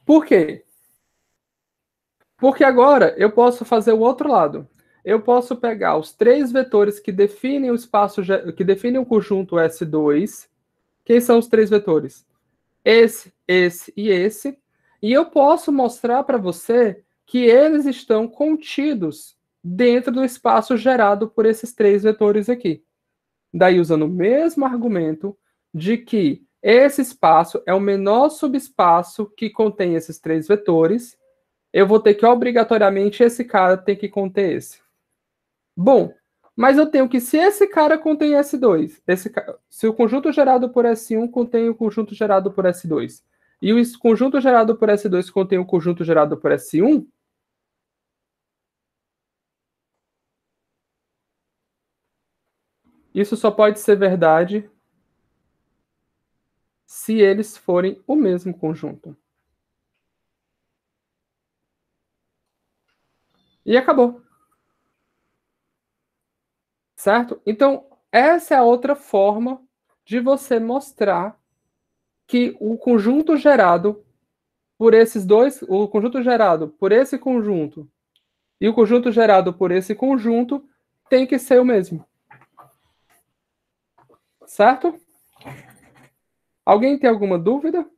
por quê? Porque agora eu posso fazer o outro lado. Eu posso pegar os três vetores que definem o espaço, que definem o conjunto S2. Quem são os três vetores? Esse e esse. E eu posso mostrar para você que eles estão contidos dentro do espaço gerado por esses três vetores aqui. Daí, usando o mesmo argumento de que esse espaço é o menor subespaço que contém esses três vetores, eu vou ter que, obrigatoriamente, esse cara tem que conter esse. Bom, mas eu tenho que, se esse cara contém S2, se o conjunto gerado por S1 contém o conjunto gerado por S2, e o conjunto gerado por S2 contém o conjunto gerado por S1, isso só pode ser verdade se eles forem o mesmo conjunto. E acabou. Certo? Então, essa é a outra forma de você mostrar que o conjunto gerado por esses dois, o conjunto gerado por esse conjunto e o conjunto gerado por esse conjunto tem que ser o mesmo. Certo? Alguém tem alguma dúvida?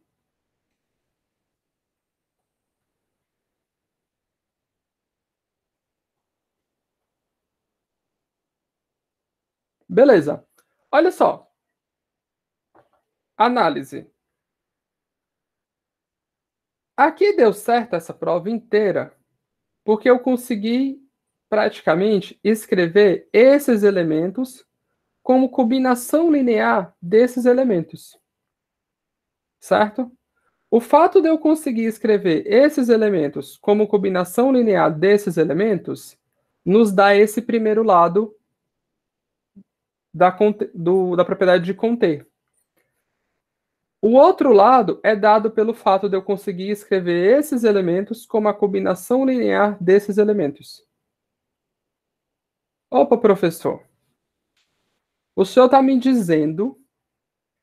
Beleza. Olha só. Análise. Aqui deu certo essa prova inteira, porque eu consegui praticamente escrever esses elementos como combinação linear desses elementos. Certo? O fato de eu conseguir escrever esses elementos como combinação linear desses elementos nos dá esse primeiro lado da propriedade de conter. O outro lado é dado pelo fato de eu conseguir escrever esses elementos como a combinação linear desses elementos. Opa, professor, o senhor está me dizendo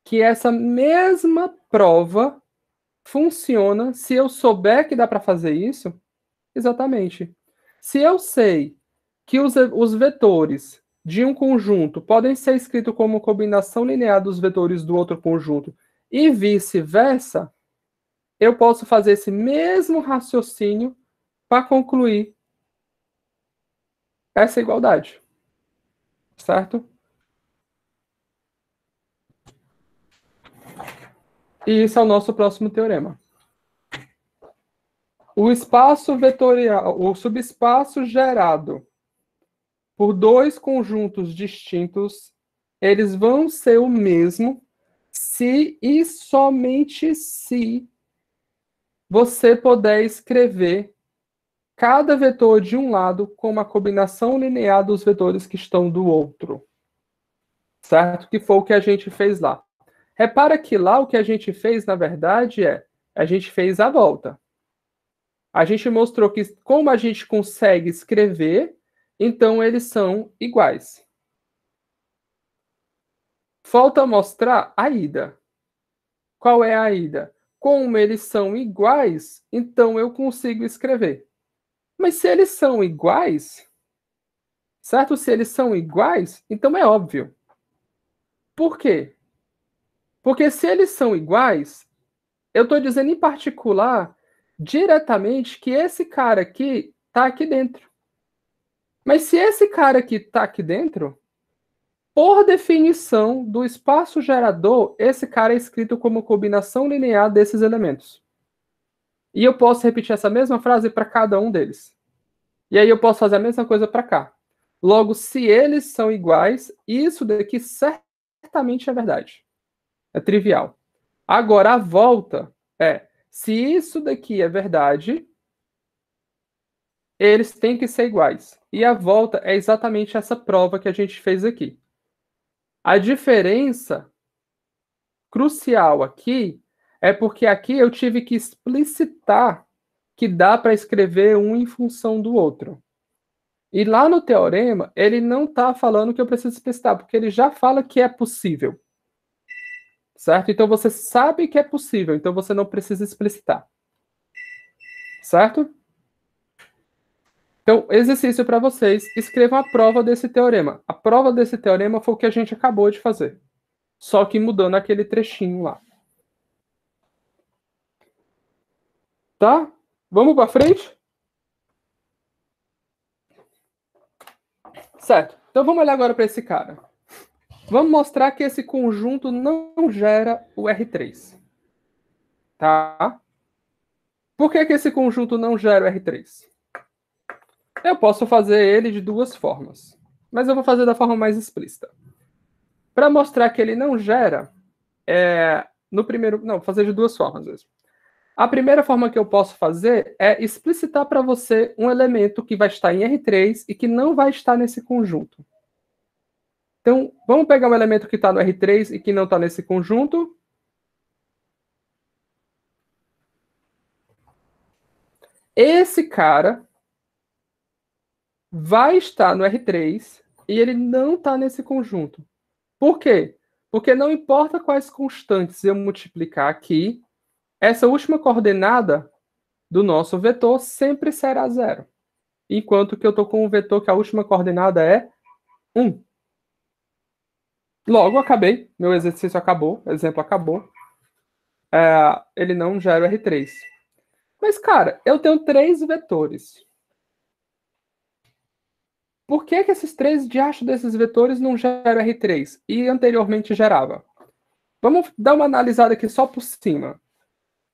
que essa mesma prova funciona se eu souber que dá para fazer isso? Exatamente. Se eu sei que os vetores de um conjunto podem ser escritos como combinação linear dos vetores do outro conjunto e vice-versa, eu posso fazer esse mesmo raciocínio para concluir essa igualdade. Certo? E isso é o nosso próximo teorema. O espaço vetorial, o subespaço gerado por dois conjuntos distintos, eles vão ser o mesmo se e somente se você puder escrever cada vetor de um lado como a combinação linear dos vetores que estão do outro. Certo? Que foi o que a gente fez lá. Repara que lá o que a gente fez, na verdade, a gente fez a volta. A gente mostrou que como a gente consegue escrever, então eles são iguais. Falta mostrar a ida. Qual é a ida? Como eles são iguais, então eu consigo escrever. Mas se eles são iguais, certo? Se eles são iguais, então é óbvio. Por quê? Porque se eles são iguais, eu estou dizendo em particular, diretamente, que esse cara aqui está aqui dentro. Mas se esse cara aqui está aqui dentro, por definição do espaço gerador, esse cara é escrito como combinação linear desses elementos. E eu posso repetir essa mesma frase para cada um deles. E aí eu posso fazer a mesma coisa para cá. Logo, se eles são iguais, isso daqui certamente é verdade. É trivial. Agora, a volta é, se isso daqui é verdade, eles têm que ser iguais. E a volta é exatamente essa prova que a gente fez aqui. A diferença crucial aqui é porque aqui eu tive que explicitar que dá para escrever um em função do outro. E lá no teorema, ele não está falando que eu preciso explicitar, porque ele já fala que é possível. Certo? Então você sabe que é possível, então você não precisa explicitar. Certo? Então, exercício para vocês, escrevam a prova desse teorema. A prova desse teorema foi o que a gente acabou de fazer, só que mudando aquele trechinho lá. Tá? Vamos para frente? Certo. Então vamos olhar agora para esse cara. Vamos mostrar que esse conjunto não gera o R3. Tá? Por que esse conjunto não gera o R3? Eu posso fazer ele de duas formas, mas eu vou fazer da forma mais explícita. Para mostrar que ele não gera, no primeiro, não, vou fazer de duas formas mesmo. A primeira forma que eu posso fazer é explicitar para você um elemento que vai estar em R3 e que não vai estar nesse conjunto. Então, vamos pegar um elemento que está no R3 e que não está nesse conjunto. Esse cara vai estar no R3 e ele não está nesse conjunto. Por quê? Porque não importa quais constantes eu multiplicar aqui, essa última coordenada do nosso vetor sempre será 0. Enquanto que eu estou com um vetor que a última coordenada é 1. Logo, acabei. Meu exercício acabou. Exemplo acabou. Ele não gera o R3. Mas, cara, eu tenho 3 vetores. Por que esses 3 diacho desses vetores não geram R3? E anteriormente gerava? Vamos dar uma analisada aqui só por cima.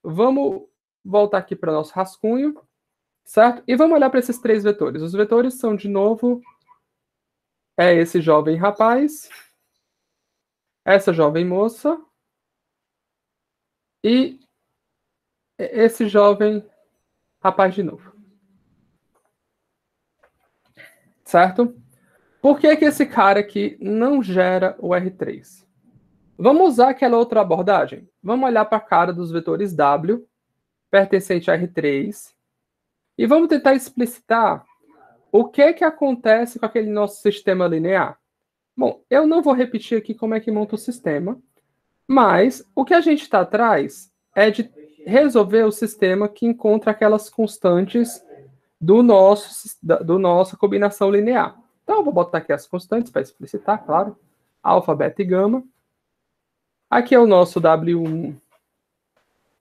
Vamos voltar aqui para o nosso rascunho, certo? E vamos olhar para esses 3 vetores. Os vetores são, de novo, esse jovem rapaz, essa jovem moça e esse jovem rapaz de novo. Certo? Por que esse cara aqui não gera o R3? Vamos usar aquela outra abordagem. Vamos olhar para a cara dos vetores W, pertencente a R3, e vamos tentar explicitar o que acontece com aquele nosso sistema linear. Bom, eu não vou repetir aqui como é que monta o sistema, mas o que a gente está atrás é de resolver o sistema que encontra aquelas constantes do nossa combinação linear. Então, eu vou botar aqui as constantes para explicitar, claro. Alfa, beta e gama. Aqui é o nosso W1,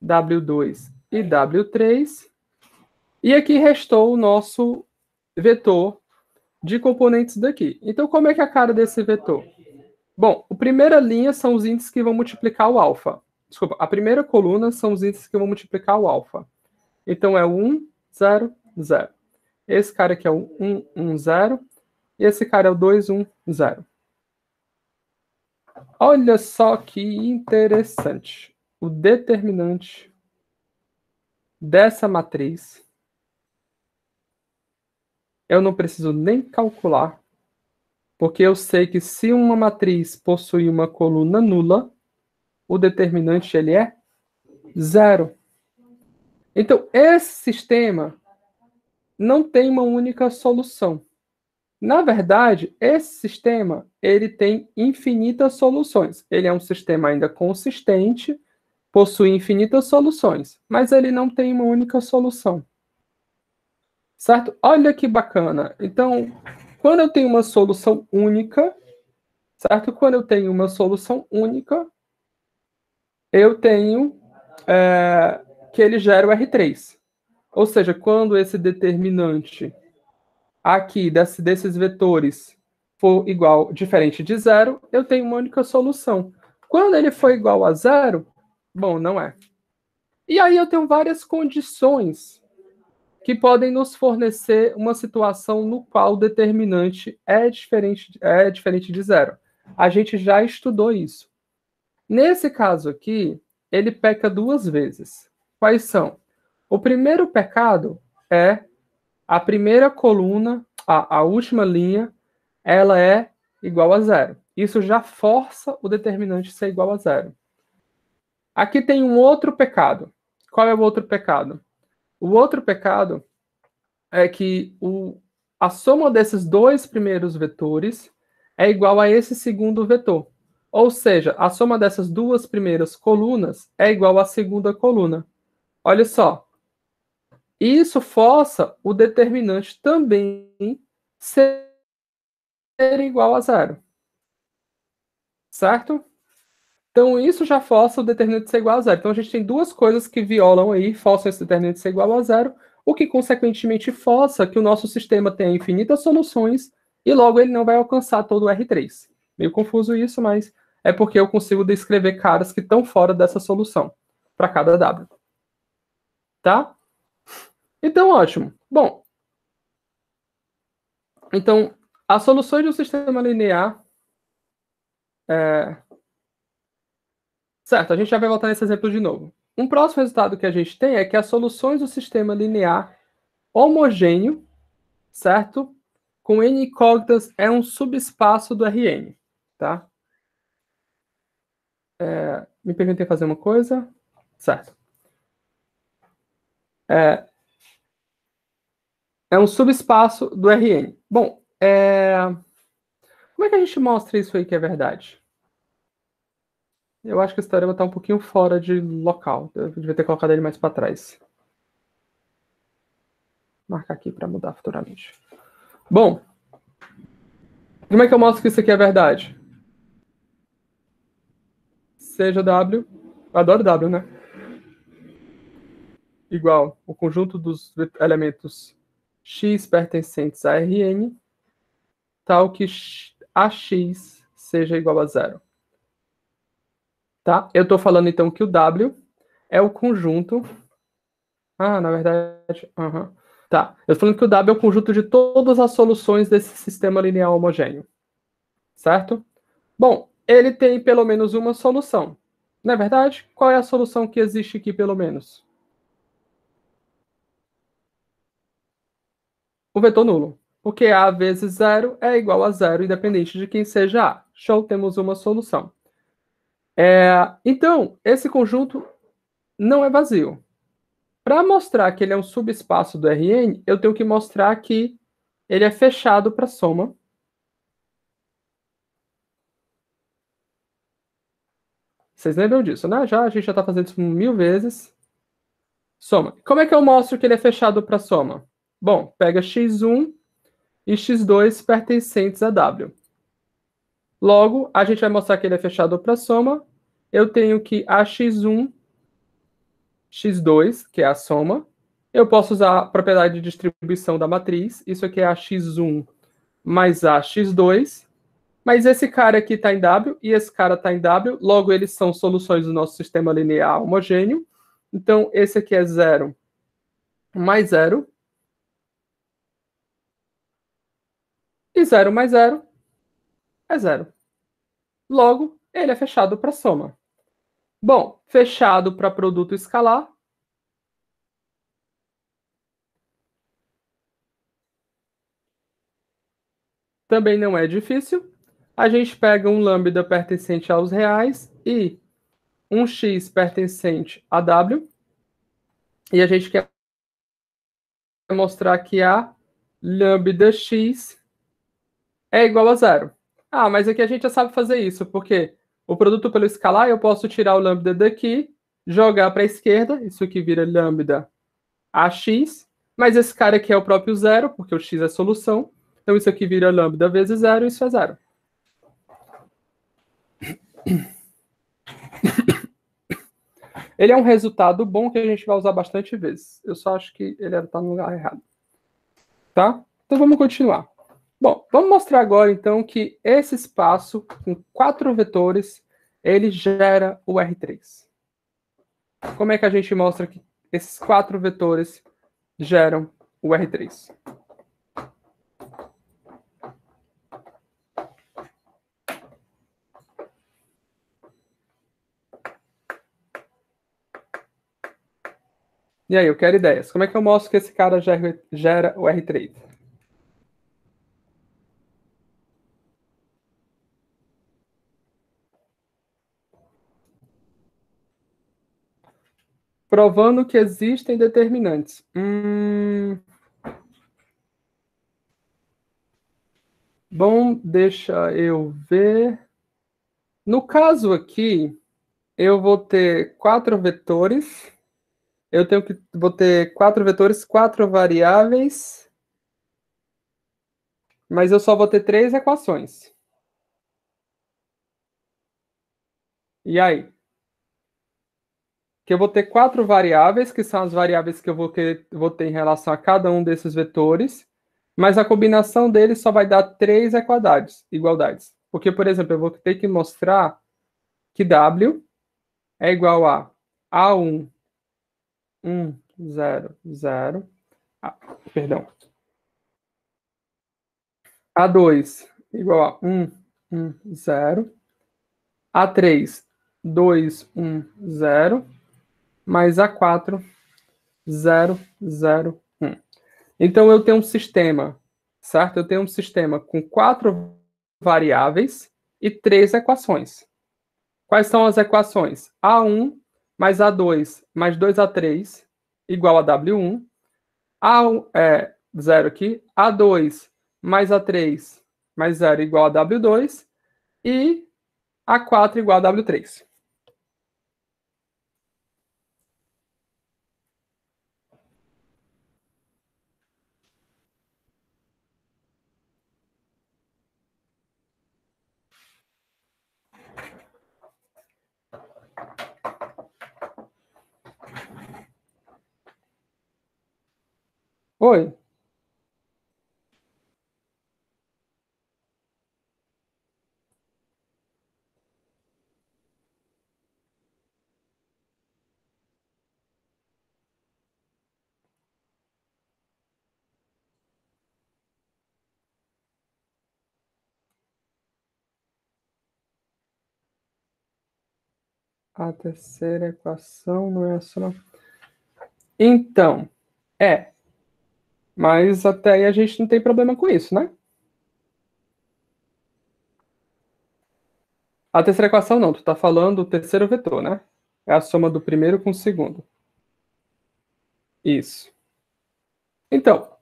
W2 e W3. E aqui restou o nosso vetor de componentes daqui. Então, como é que é a cara desse vetor? Bom, a primeira linha são os índices que vão multiplicar o alfa. Desculpa, a primeira coluna são os índices que vão multiplicar o alfa. Então, é o 1, 0, 0. Esse cara aqui é o 1, 1, 0. E esse cara é o 2, 1, 0. Olha só que interessante. O determinante dessa matriz, eu não preciso nem calcular, porque eu sei que se uma matriz possui uma coluna nula, o determinante ele é 0. Então, esse sistema não tem uma única solução. Na verdade, esse sistema ele tem infinitas soluções. Ele é um sistema ainda consistente, possui infinitas soluções, mas ele não tem uma única solução. Certo? Olha que bacana. Então, quando eu tenho uma solução única, certo? Quando eu tenho uma solução única, eu tenho que ele gera o R3. Ou seja, quando esse determinante aqui desses vetores for igual, diferente de 0, eu tenho uma única solução. Quando ele for igual a 0, bom, não é. E aí eu tenho várias condições que podem nos fornecer uma situação no qual o determinante é diferente de 0. A gente já estudou isso. Nesse caso aqui, ele peca 2 vezes. Quais são? O primeiro pecado é a primeira coluna, a última linha, ela é igual a 0. Isso já força o determinante ser igual a 0. Aqui tem um outro pecado. Qual é o outro pecado? O outro pecado é que a soma desses 2 primeiros vetores é igual a esse segundo vetor. Ou seja, a soma dessas 2 primeiras colunas é igual à segunda coluna. Olha só. Isso força o determinante também ser igual a 0. Certo? Então, isso já força o determinante ser igual a 0. Então, a gente tem 2 coisas que violam aí, forçam esse determinante ser igual a 0, o que, consequentemente, força que o nosso sistema tenha infinitas soluções e, logo, ele não vai alcançar todo o R3. Meio confuso isso, mas é porque eu consigo descrever caras que estão fora dessa solução para cada W. Tá? Então, ótimo. Bom, então, as soluções de um sistema linear... Certo, a gente já vai voltar nesse exemplo de novo. Um próximo resultado que a gente tem é que as soluções do sistema linear homogêneo, certo? Com n incógnitas é um subespaço do Rn, tá? Me perguntei fazer uma coisa. Certo. É um subespaço do Rn. Bom, como é que a gente mostra isso aí que é verdade? Eu acho que esse teorema está um pouquinho fora de local. Eu devia ter colocado ele mais para trás. Vou marcar aqui para mudar futuramente. Bom, como é que eu mostro que isso aqui é verdade? Seja W, eu adoro W, né? Igual o conjunto dos elementos x pertencentes a Rn, tal que AX seja igual a zero. Tá? Eu estou falando então que o W é o conjunto. Ah, na verdade. Tá. Eu estou falando que o W é o conjunto de todas as soluções desse sistema linear homogêneo. Certo? Bom, ele tem pelo menos uma solução. Não é verdade? Qual é a solução que existe aqui, pelo menos? O vetor nulo. Porque A vezes zero é igual a zero, independente de quem seja A. Show, temos uma solução. Então, esse conjunto não é vazio. Para mostrar que ele é um subespaço do Rn, eu tenho que mostrar que ele é fechado para soma. Vocês lembram disso, né? A gente já está fazendo isso 1000 vezes. Soma. Como é que eu mostro que ele é fechado para soma? Bom, pega x1 e x2 pertencentes a W. Logo, a gente vai mostrar que ele é fechado para soma. Eu tenho que AX1, x2, que é a soma. Eu posso usar a propriedade de distribuição da matriz. Isso aqui é AX1 mais AX2. Mas esse cara aqui está em W e esse cara está em W. Logo, eles são soluções do nosso sistema linear homogêneo. Então, esse aqui é 0 mais 0. E 0 mais 0 é 0. Logo, ele é fechado para soma. Bom, fechado para produto escalar. Também não é difícil. A gente pega um lambda pertencente aos reais e um x pertencente a W. E a gente quer mostrar que a lambda x é igual a zero. Ah, mas aqui a gente já sabe fazer isso, porque o produto pelo escalar eu posso tirar o lambda daqui, jogar para a esquerda, isso aqui vira lambda ax, mas esse cara aqui é o próprio zero, porque o x é solução, então isso aqui vira lambda vezes zero, isso é zero. Ele é um resultado bom que a gente vai usar bastante vezes. Eu só acho que ele está no lugar errado. Tá? Então vamos continuar. Bom, vamos mostrar agora então que esse espaço com 4 vetores, ele gera o R3. Como é que a gente mostra que esses 4 vetores geram o R3? E aí, eu quero ideias. Como é que eu mostro que esse cara gera o R3? Provando que existem determinantes. Bom, deixa eu ver. No caso aqui, eu vou ter 4 vetores. Vou ter 4 vetores, 4 variáveis. Mas eu só vou ter 3 equações. E aí? Que eu vou ter 4 variáveis, que são as variáveis que eu vou ter em relação a cada um desses vetores, mas a combinação deles só vai dar 3 igualdades. Porque, por exemplo, eu vou ter que mostrar que W é igual a A1, 1, 0, 0, perdão, A2 igual a 1, 1, 0, A3, 2, 1, 0, mais A4, 0, 0, 1. Então, eu tenho um sistema, certo? Eu tenho um sistema com 4 variáveis e 3 equações. Quais são as equações? A1 mais A2 mais 2A3 igual a W1. 0 aqui, A2 mais A3 mais 0 igual a W2 e A4 igual a W3. Oi. A terceira equação não é a soma. Então, mas até aí a gente não tem problema com isso, né? A terceira equação não, tu tá falando o terceiro vetor, né? É a soma do primeiro com o segundo. Isso. Então,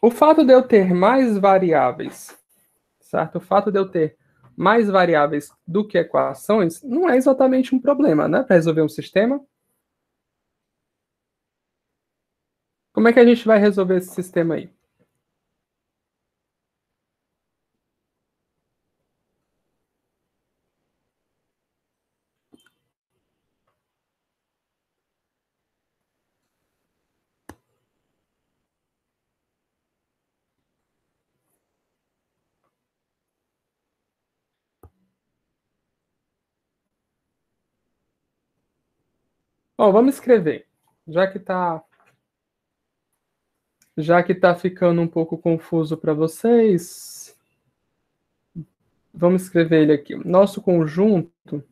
o fato de eu ter mais variáveis, certo? O fato de eu ter mais variáveis do que equações não é exatamente um problema, né? Para resolver um sistema. Como é que a gente vai resolver esse sistema aí? Bom, vamos escrever. Já que tá ficando um pouco confuso para vocês, vamos escrever ele aqui. Nosso conjunto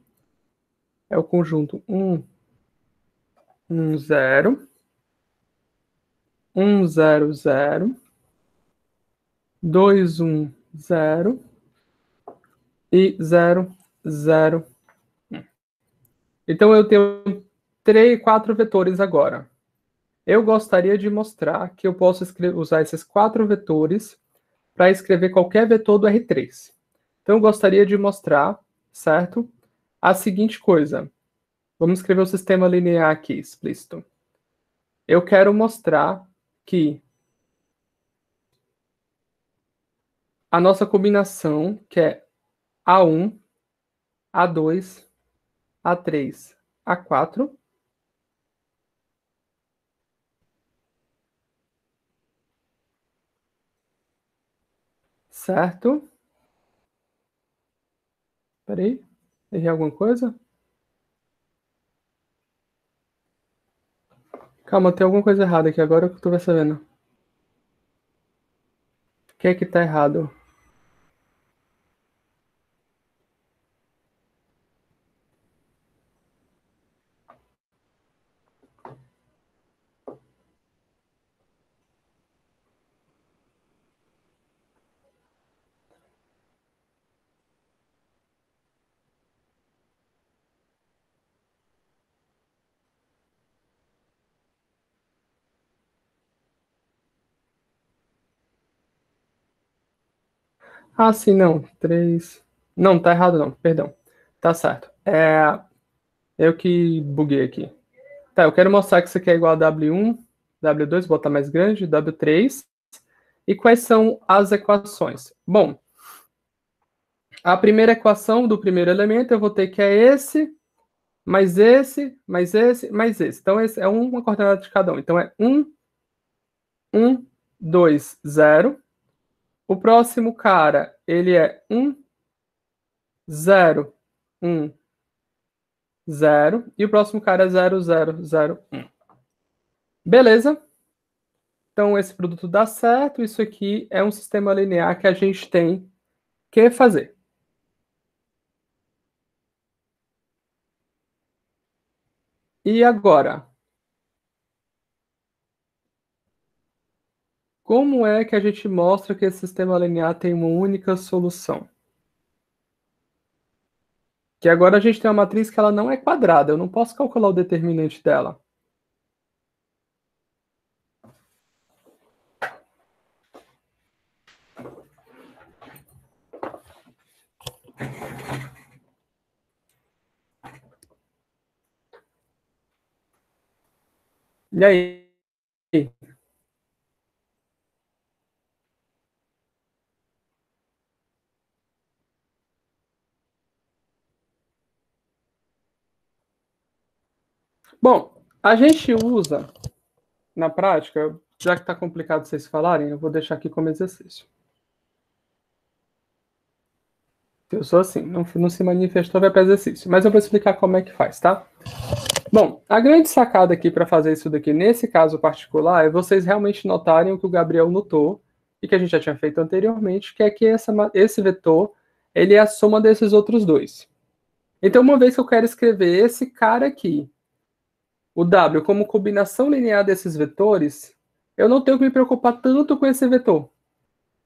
é o conjunto 1, 1, 0, 1, 0, 0, 2, 1, 0 e 0, 0. Então eu tenho 4 vetores agora. Eu gostaria de mostrar que eu posso usar esses 4 vetores para escrever qualquer vetor do R3. Então eu gostaria de mostrar, certo? A seguinte coisa. Vamos escrever o sistema linear aqui, explícito. Eu quero mostrar que a nossa combinação, que é A1, A2, A3, A4, certo? Peraí, errei alguma coisa? Calma, tem alguma coisa errada aqui agora que eu tô percebendo. O que é que tá errado? Ah, sim, não. 3. Não, tá errado não, perdão. Tá certo. Eu que buguei aqui. Tá, eu quero mostrar que isso aqui é igual a W1, W2, vou botar mais grande, W3. E quais são as equações? Bom, a primeira equação do primeiro elemento eu vou ter que é esse, mais esse, mais esse, mais esse. Então, esse é uma coordenada de cada um. Então, é 1, 1, 2, 0. O próximo cara, ele é 1, 0, 1, 0. E o próximo cara é 0, 0, 0, 1. Beleza? Então, esse produto dá certo. Isso aqui é um sistema linear que a gente tem que fazer. E agora? Como é que a gente mostra que esse sistema linear tem uma única solução? Que agora a gente tem uma matriz que ela não é quadrada. Eu não posso calcular o determinante dela. E aí? Bom, a gente usa, na prática, já que está complicado vocês falarem, eu vou deixar aqui como exercício. Eu sou assim, não se manifestou, vai para exercício. Mas eu vou explicar como é que faz, tá? Bom, a grande sacada aqui para fazer isso daqui, nesse caso particular, é vocês realmente notarem o que o Gabriel notou, e que a gente já tinha feito anteriormente, que é que esse vetor, ele é a soma desses outros dois. Então, uma vez que eu quero escrever esse cara aqui, o W, como combinação linear desses vetores, eu não tenho que me preocupar tanto com esse vetor.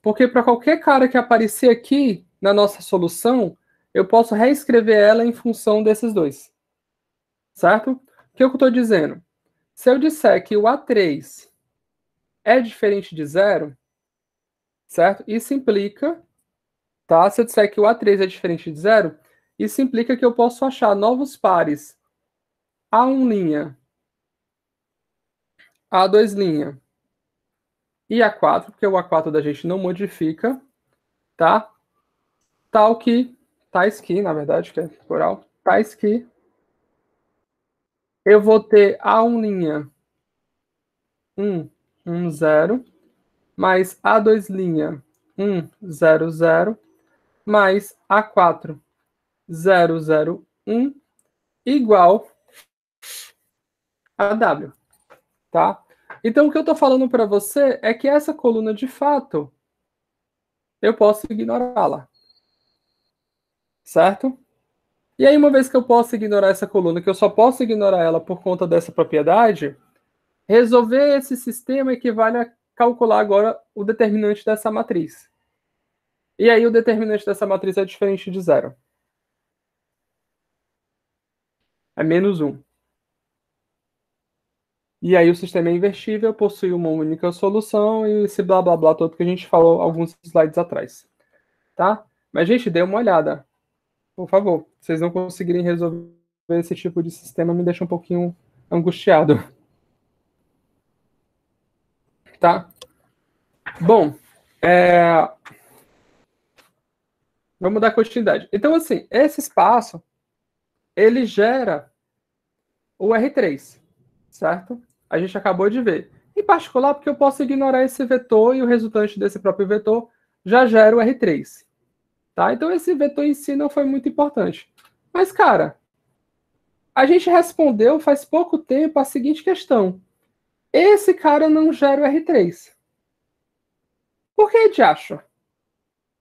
Porque para qualquer cara que aparecer aqui na nossa solução, eu posso reescrever ela em função desses dois. Certo? O que eu estou dizendo? Se eu disser que o A3 é diferente de zero, certo? Isso implica, tá? Se eu disser que o A3 é diferente de zero, isso implica que eu posso achar novos pares A1', A2', e A4, porque o A4 da gente não modifica, tá? Tais que, na verdade, que é plural, tais que eu vou ter A1', 1, 1, 0, mais A2', 1, 0, 0, mais A4, 0, 0, 1, igual a W, tá? Então, o que eu estou falando para você é que essa coluna, de fato, eu posso ignorá-la, certo? E aí, uma vez que eu posso ignorar essa coluna, que eu só posso ignorar ela por conta dessa propriedade, resolver esse sistema equivale a calcular agora o determinante dessa matriz. E aí, o determinante dessa matriz é diferente de zero. É menos 1. E aí, o sistema é invertível, possui uma única solução e esse blá blá blá todo que a gente falou alguns slides atrás. Tá? Mas, gente, dê uma olhada. Por favor. Se vocês não conseguirem resolver esse tipo de sistema, me deixa um pouquinho angustiado. Tá? Bom, vamos dar continuidade. Então, assim, esse espaço, ele gera o R3, certo? A gente acabou de ver. Em particular, porque eu posso ignorar esse vetor e o resultante desse próprio vetor já gera o R3. Tá? Então, esse vetor em si não foi muito importante. Mas, cara, a gente respondeu faz pouco tempo a seguinte questão. Esse cara não gera o R3. Por que de acho?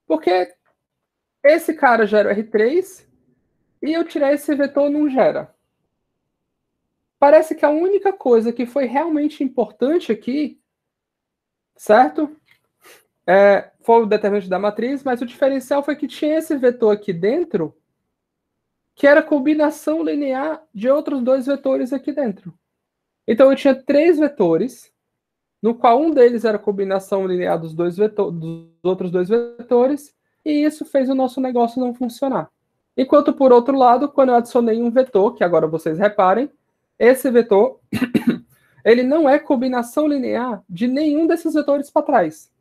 Porque esse cara gera o R3 e eu tirar esse vetor não gera. Parece que a única coisa que foi realmente importante aqui, certo? Foi o determinante da matriz, mas o diferencial foi que tinha esse vetor aqui dentro, que era combinação linear de outros dois vetores aqui dentro. Então eu tinha três vetores, no qual um deles era combinação linear dos outros dois vetores, e isso fez o nosso negócio não funcionar. Enquanto, por outro lado, quando eu adicionei um vetor, que agora vocês reparem, esse vetor ele não é combinação linear de nenhum desses vetores para trás.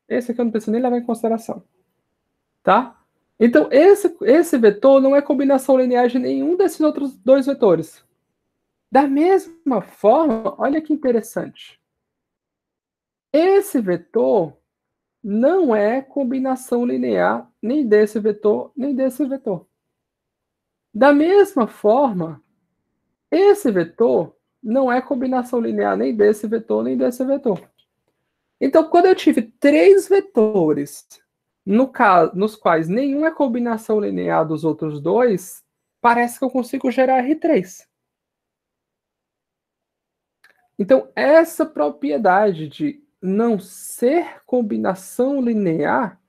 Esse aqui eu não preciso nem levar em consideração. Tá? Então, esse vetor não é combinação linear de nenhum desses outros dois vetores. Da mesma forma, olha que interessante. Esse vetor não é combinação linear nem desse vetor, nem desse vetor. Da mesma forma, esse vetor não é combinação linear nem desse vetor, nem desse vetor. Então, quando eu tive três vetores, nos quais nenhum é combinação linear dos outros dois, parece que eu consigo gerar R3. Então, essa propriedade de não ser combinação linear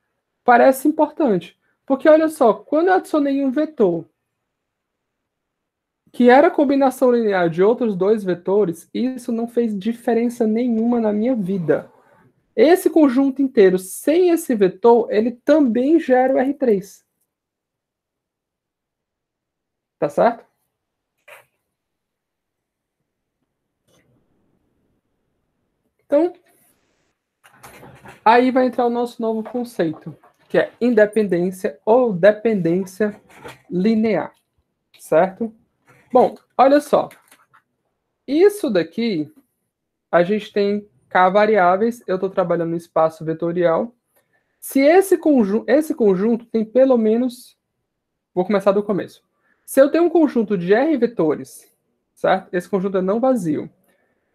parece importante. Porque olha só, quando eu adicionei um vetor que era combinação linear de outros dois vetores, isso não fez diferença nenhuma na minha vida. Esse conjunto inteiro, sem esse vetor, ele também gera o R3. Tá certo? Então, aí vai entrar o nosso novo conceito, que é independência ou dependência linear, certo? Bom, olha só. Isso daqui, a gente tem K variáveis, eu estou trabalhando no espaço vetorial. Se esse conjunto tem pelo menos... Vou começar do começo. Se eu tenho um conjunto de R vetores, certo? Esse conjunto é não vazio.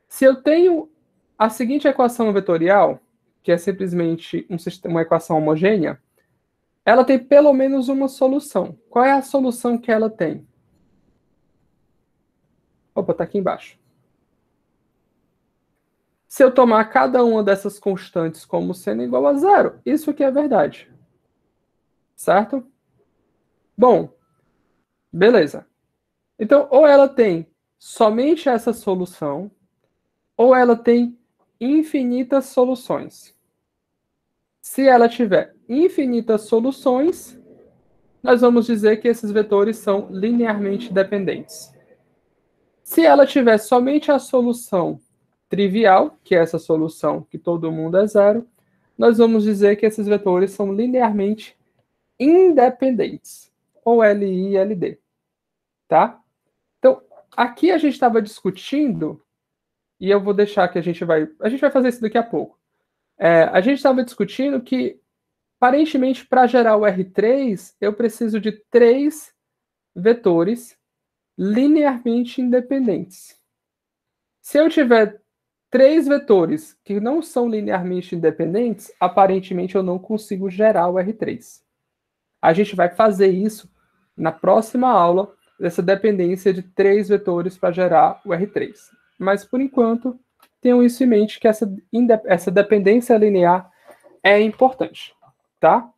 Se eu tenho a seguinte equação vetorial, que é simplesmente uma equação homogênea, ela tem pelo menos uma solução. Qual é a solução que ela tem? Opa, está aqui embaixo. Se eu tomar cada uma dessas constantes como sendo igual a zero, isso aqui é verdade. Certo? Bom, beleza. Então, ou ela tem somente essa solução, ou ela tem infinitas soluções. Se ela tiver infinitas soluções, nós vamos dizer que esses vetores são linearmente dependentes. Se ela tiver somente a solução trivial, que é essa solução que todo mundo é zero, nós vamos dizer que esses vetores são linearmente independentes, ou LI e LD. Tá? Então, aqui a gente estava discutindo, e eu vou deixar que a gente vai fazer isso daqui a pouco. A gente estava discutindo que, aparentemente, para gerar o R3, eu preciso de 3 vetores linearmente independentes. Se eu tiver 3 vetores que não são linearmente independentes, aparentemente eu não consigo gerar o R3. A gente vai fazer isso na próxima aula, dessa dependência de 3 vetores para gerar o R3. Mas, por enquanto, tenham isso em mente, que essa dependência linear é importante, tá?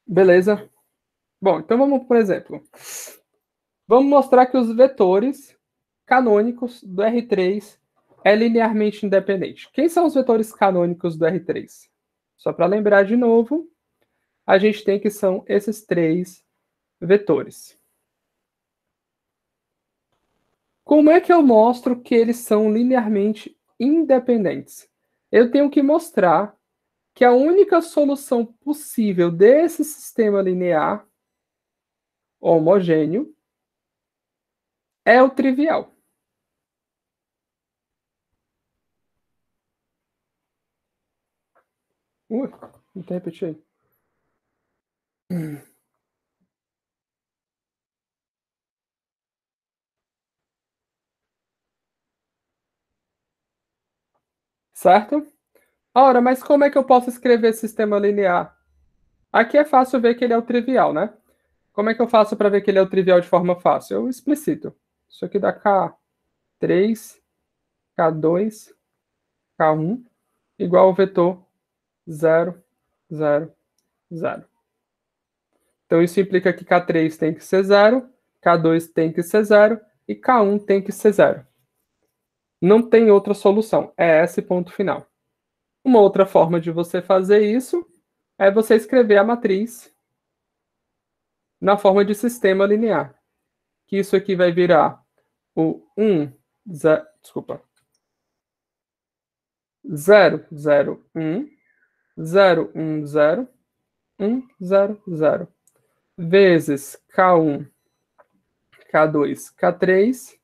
Beleza? Bom, então vamos, por exemplo, vamos mostrar que os vetores canônicos do R3 é linearmente independente. Quem são os vetores canônicos do R3? Só para lembrar de novo, a gente tem que são esses 3 vetores. Como é que eu mostro que eles são linearmente independentes? Eu tenho que mostrar que a única solução possível desse sistema linear homogêneo é o trivial. Não tem repetir aí. Certo? Ora, mas como é que eu posso escrever sistema linear? Aqui é fácil ver que ele é o trivial, né? Como é que eu faço para ver que ele é o trivial de forma fácil? Eu explicito. Isso aqui dá K3, K2, K1, igual ao vetor 0, 0, 0. Então isso implica que K3 tem que ser 0, K2 tem que ser 0 e K1 tem que ser 0. Não tem outra solução. É esse ponto final. Uma outra forma de você fazer isso é você escrever a matriz na forma de sistema linear. Que isso aqui vai virar o 1, 0, desculpa, 0, 0, 1, 0, 1, 0, 1, 0, 0, vezes K1, K2, K3,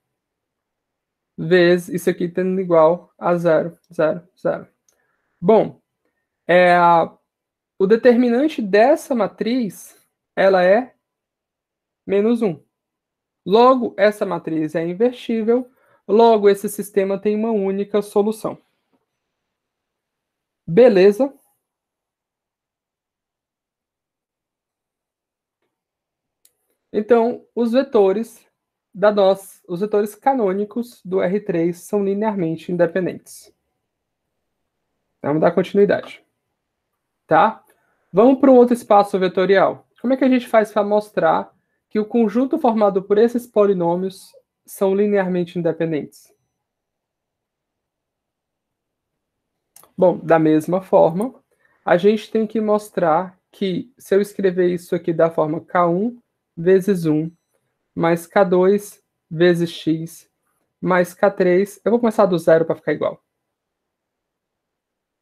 vezes isso aqui tendo igual a 0, 0, 0. Bom, o determinante dessa matriz, ela é menos 1. Logo, essa matriz é invertível, logo esse sistema tem uma única solução. Beleza? Então, os vetores os vetores canônicos do R3 são linearmente independentes. Vamos dar continuidade. Tá? Vamos para um outro espaço vetorial. Como é que a gente faz para mostrar que o conjunto formado por esses polinômios são linearmente independentes? Bom, da mesma forma, a gente tem que mostrar que se eu escrever isso aqui da forma K1 vezes 1 mais K2 vezes x mais K3, eu vou começar do zero para ficar igual.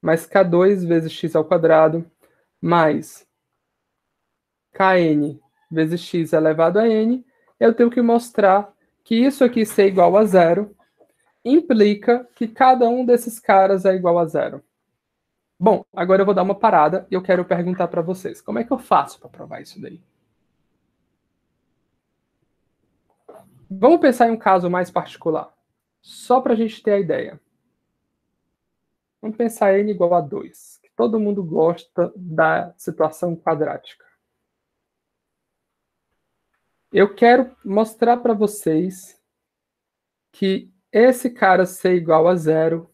mais K2 vezes x ao quadrado, mais Kn vezes x elevado a n, eu tenho que mostrar que isso aqui ser igual a zero implica que cada um desses caras é igual a zero. Bom, agora eu vou dar uma parada e eu quero perguntar para vocês, como é que eu faço para provar isso daí? Vamos pensar em um caso mais particular, só para a gente ter a ideia. Vamos pensar n igual a 2, que todo mundo gosta da situação quadrática. Eu quero mostrar para vocês que esse cara ser igual a zero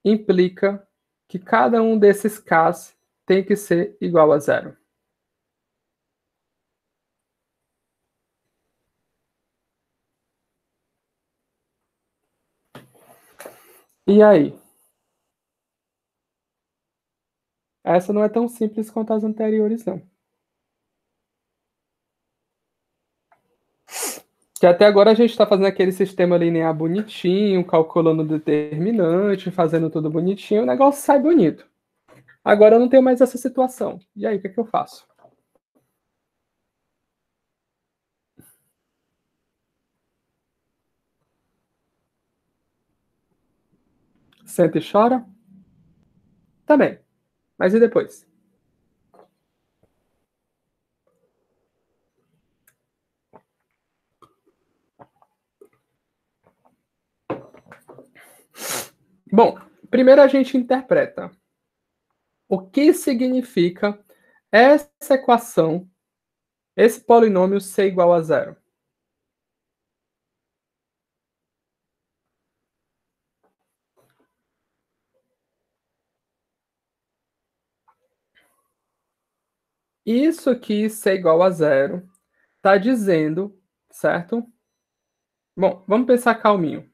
implica que cada um desses k's tem que ser igual a zero. E aí? Essa não é tão simples quanto as anteriores, não. Que até agora a gente está fazendo aquele sistema linear bonitinho, calculando o determinante, fazendo tudo bonitinho, o negócio sai bonito. Agora eu não tenho mais essa situação. E aí, o que é que eu faço? Senta e chora? Tá bem. Mas e depois? Bom, primeiro a gente interpreta. O que significa essa equação, esse polinômio ser igual a zero? Isso aqui ser igual a zero está dizendo, certo? Bom, vamos pensar calminho.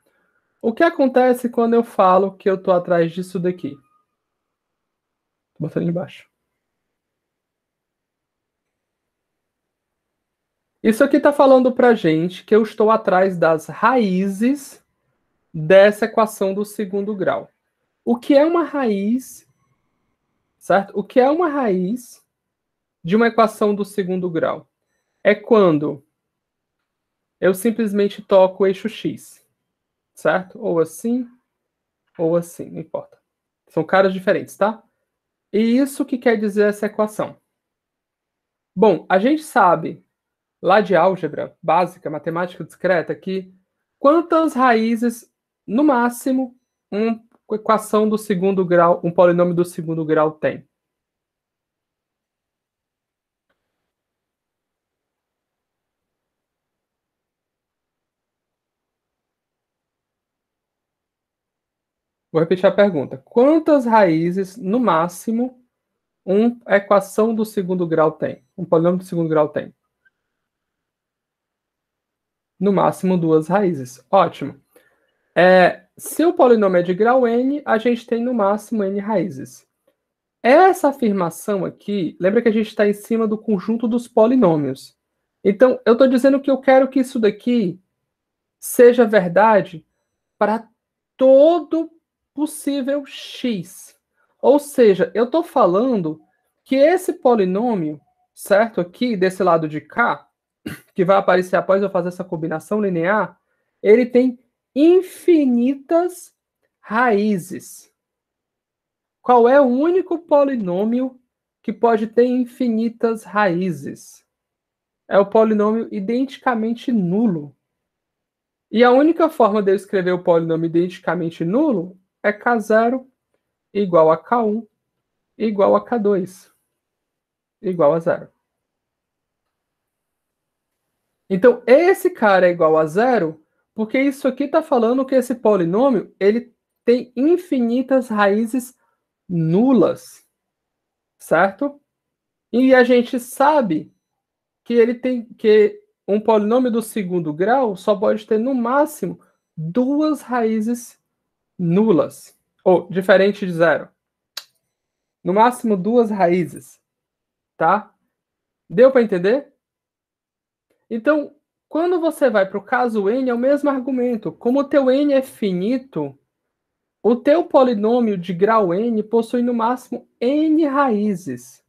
O que acontece quando eu falo que eu estou atrás disso daqui? Tô botando embaixo. Isso aqui está falando para gente que eu estou atrás das raízes dessa equação do segundo grau. O que é uma raiz, certo? O que é uma raiz de uma equação do segundo grau? É quando eu simplesmente toco o eixo x, certo? Ou assim, não importa. São caras diferentes, tá? E isso que quer dizer essa equação? Bom, a gente sabe lá de álgebra básica, matemática discreta, que quantas raízes, no máximo, uma equação do segundo grau, um polinômio do segundo grau tem? Vou repetir a pergunta. Quantas raízes, no máximo, uma equação do segundo grau tem? Um polinômio do segundo grau tem? No máximo, duas raízes. Ótimo. Se o polinômio é de grau n, a gente tem no máximo n raízes. Essa afirmação aqui, lembra que a gente está em cima do conjunto dos polinômios. Então, eu estou dizendo que eu quero que isso daqui seja verdade para todo possível x. Ou seja, eu estou falando que esse polinômio, certo? Aqui, desse lado de cá, que vai aparecer após eu fazer essa combinação linear, ele tem infinitas raízes. Qual é o único polinômio que pode ter infinitas raízes? É o polinômio identicamente nulo. E a única forma de eu escrever o polinômio identicamente nulo é K0 igual a K1 igual a K2 igual a zero. Então, esse cara é igual a zero porque isso aqui está falando que esse polinômio ele tem infinitas raízes nulas, certo? E a gente sabe que ele tem que um polinômio do segundo grau só pode ter no máximo duas raízes nulas, ou diferente de zero. No máximo duas raízes, tá? Deu para entender? Então, quando você vai para o caso n, é o mesmo argumento. Como o teu n é finito, O teu polinômio de grau n possui no máximo n raízes.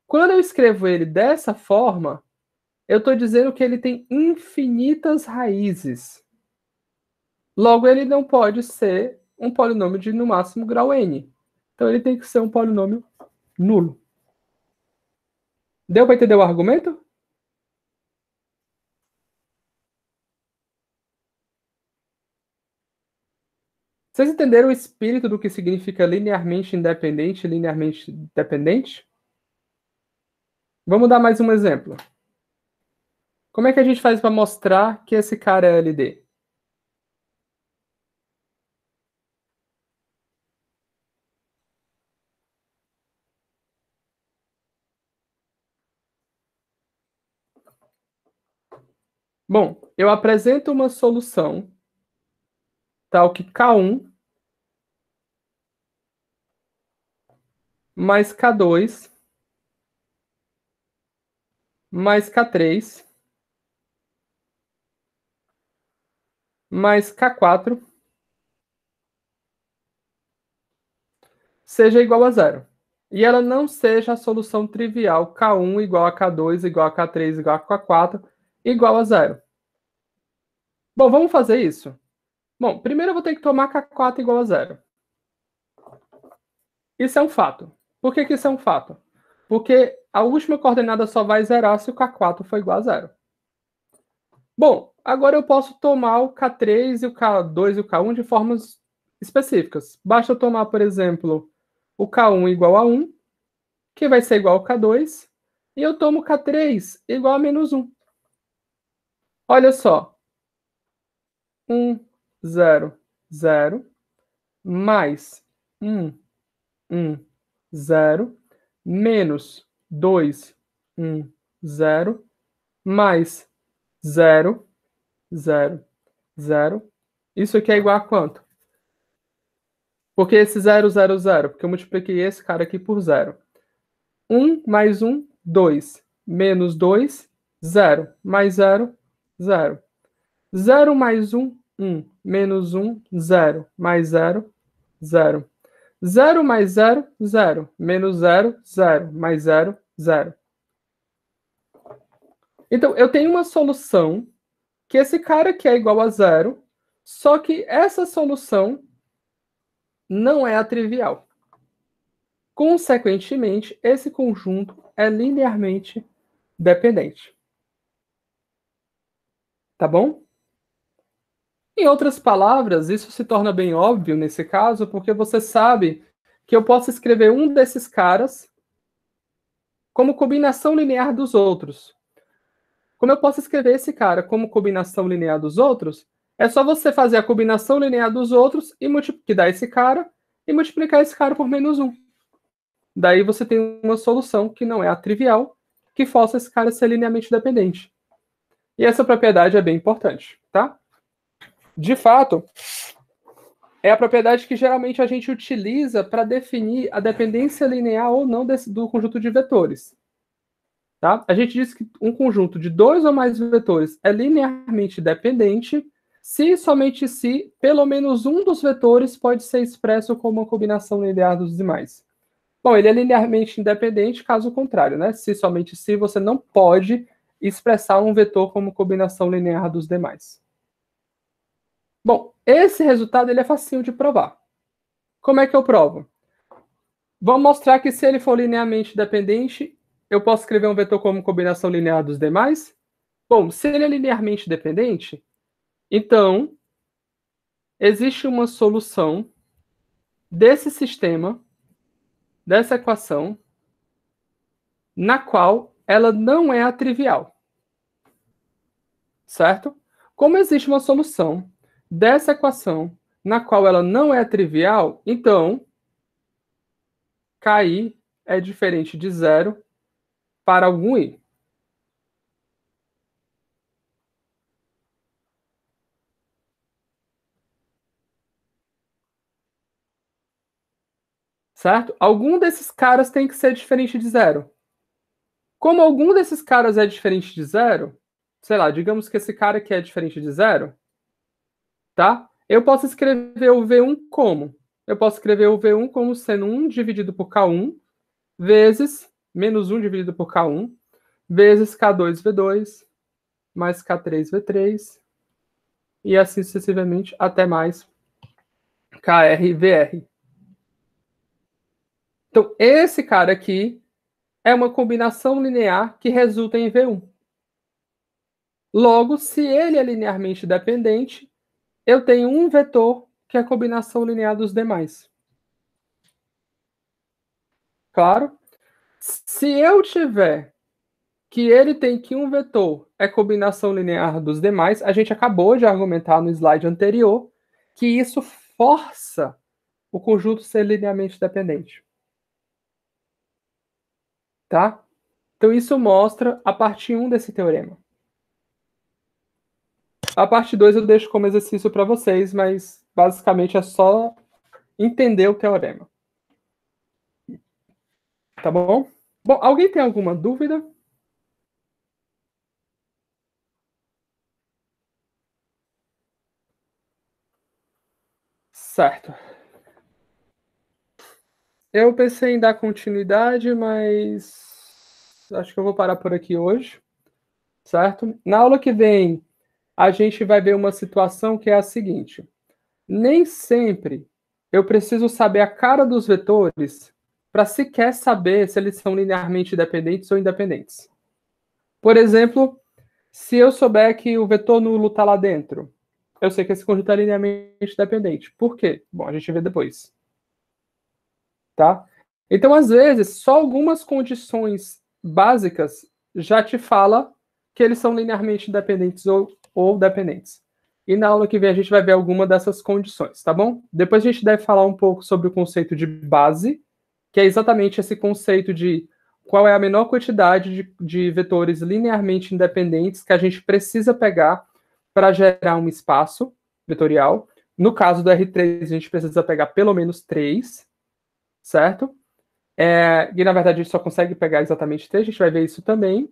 Quando eu escrevo ele dessa forma, eu estou dizendo que ele tem infinitas raízes. Logo, ele não pode ser um polinômio de no máximo grau n. Então, ele tem que ser um polinômio nulo. Deu para entender o argumento? Vocês entenderam o espírito do que significa linearmente independente e linearmente dependente? Vamos dar mais um exemplo. Como é que a gente faz para mostrar que esse cara é LD? Bom, eu apresento uma solução tal que K1 mais K2 mais K3 mais K4 seja igual a zero. E ela não seja a solução trivial K1 igual a K2 igual a K3 igual a K4 igual a zero. Bom, vamos fazer isso? Bom, primeiro eu vou ter que tomar K4 igual a zero. Isso é um fato. Por que isso é um fato? Porque a última coordenada só vai zerar se o K4 for igual a zero. Bom, agora eu posso tomar o K3 e o K2 e o K1 de formas específicas. Basta eu tomar, por exemplo, o K1 igual a 1, que vai ser igual ao K2, e eu tomo o K3 igual a menos 1. Olha só. 1, 0, 0, mais 1, 1, 0, menos 2, 1, 0, mais 0, 0, 0. Isso aqui é igual a quanto? Porque esse 0, 0, 0? Porque eu multipliquei esse cara aqui por 0. 1 mais 1, 2. Menos 2, 0. Mais 0, 0. 0 mais 1, 1. Menos 1, 0. Mais 0, 0. 0 mais 0, 0. Menos 0, 0. Mais 0, 0. Então, eu tenho uma solução que esse cara aqui é igual a 0, só que essa solução não é a trivial. Consequentemente, esse conjunto é linearmente dependente. Tá bom? Em outras palavras, isso se torna bem óbvio nesse caso, porque você sabe que eu posso escrever um desses caras como combinação linear dos outros. Como eu posso escrever esse cara como combinação linear dos outros? É só você fazer a combinação linear dos outros e que dá esse cara e multiplicar esse cara por menos 1. Daí você tem uma solução que não é a trivial, que força esse cara a ser linearmente dependente. E essa propriedade é bem importante, tá? De fato, é a propriedade que geralmente a gente utiliza para definir a dependência linear ou não do conjunto de vetores. Tá? A gente diz que um conjunto de dois ou mais vetores é linearmente dependente se somente se pelo menos um dos vetores pode ser expresso como uma combinação linear dos demais. Bom, ele é linearmente independente caso contrário, né? Se somente se você não pode expressar um vetor como combinação linear dos demais. Bom, esse resultado ele é facinho de provar. Como é que eu provo? Vamos mostrar que se ele for linearmente dependente, eu posso escrever um vetor como combinação linear dos demais? Bom, se ele é linearmente dependente, então existe uma solução desse sistema, dessa equação, na qual ela não é a trivial. Certo? Como existe uma solução dessa equação na qual ela não é trivial, então Ki é diferente de zero para algum i. Certo? Algum desses caras tem que ser diferente de zero. Como algum desses caras é diferente de zero, sei lá, digamos que esse cara aqui é diferente de zero, tá? Eu posso escrever o V1 como? eu posso escrever o V1 como sendo 1 dividido por K1 vezes menos 1 dividido por K1 vezes K2V2 mais K3V3 e assim sucessivamente até mais KRVR. Então, esse cara aqui é uma combinação linear que resulta em V1. Logo, se ele é linearmente dependente, eu tenho um vetor que é a combinação linear dos demais. Claro? Se eu tiver que ele tem que um vetor é combinação linear dos demais, a gente acabou de argumentar no slide anterior que isso força o conjunto ser linearmente dependente. Tá? Então isso mostra a parte 1 desse teorema. A parte 2 eu deixo como exercício para vocês, mas basicamente é só entender o teorema. Tá bom? Bom, alguém tem alguma dúvida? Certo. Eu pensei em dar continuidade, mas acho que eu vou parar por aqui hoje, certo? Na aula que vem, a gente vai ver uma situação que é a seguinte: nem sempre eu preciso saber a cara dos vetores para sequer saber se eles são linearmente dependentes ou independentes. Por exemplo, se eu souber que o vetor nulo está lá dentro, eu sei que esse conjunto é linearmente dependente. Por quê? Bom, a gente vê depois. Tá? Então, às vezes, só algumas condições básicas já te fala que eles são linearmente dependentes ou dependentes. E na aula que vem a gente vai ver alguma dessas condições, tá bom? Depois a gente deve falar um pouco sobre o conceito de base, que é exatamente esse conceito de qual é a menor quantidade de vetores linearmente independentes que a gente precisa pegar para gerar um espaço vetorial. No caso do R3, a gente precisa pegar pelo menos 3, certo? E na verdade a gente só consegue pegar exatamente 3, a gente vai ver isso também.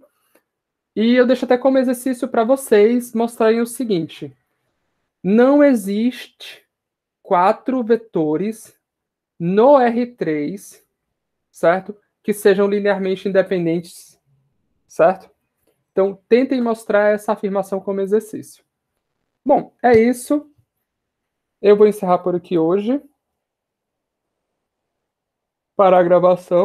E eu deixo até como exercício para vocês mostrarem o seguinte: não existe 4 vetores no R3, certo? Que sejam linearmente independentes, certo? Então, tentem mostrar essa afirmação como exercício. Bom, é isso. Eu vou encerrar por aqui hoje para a gravação.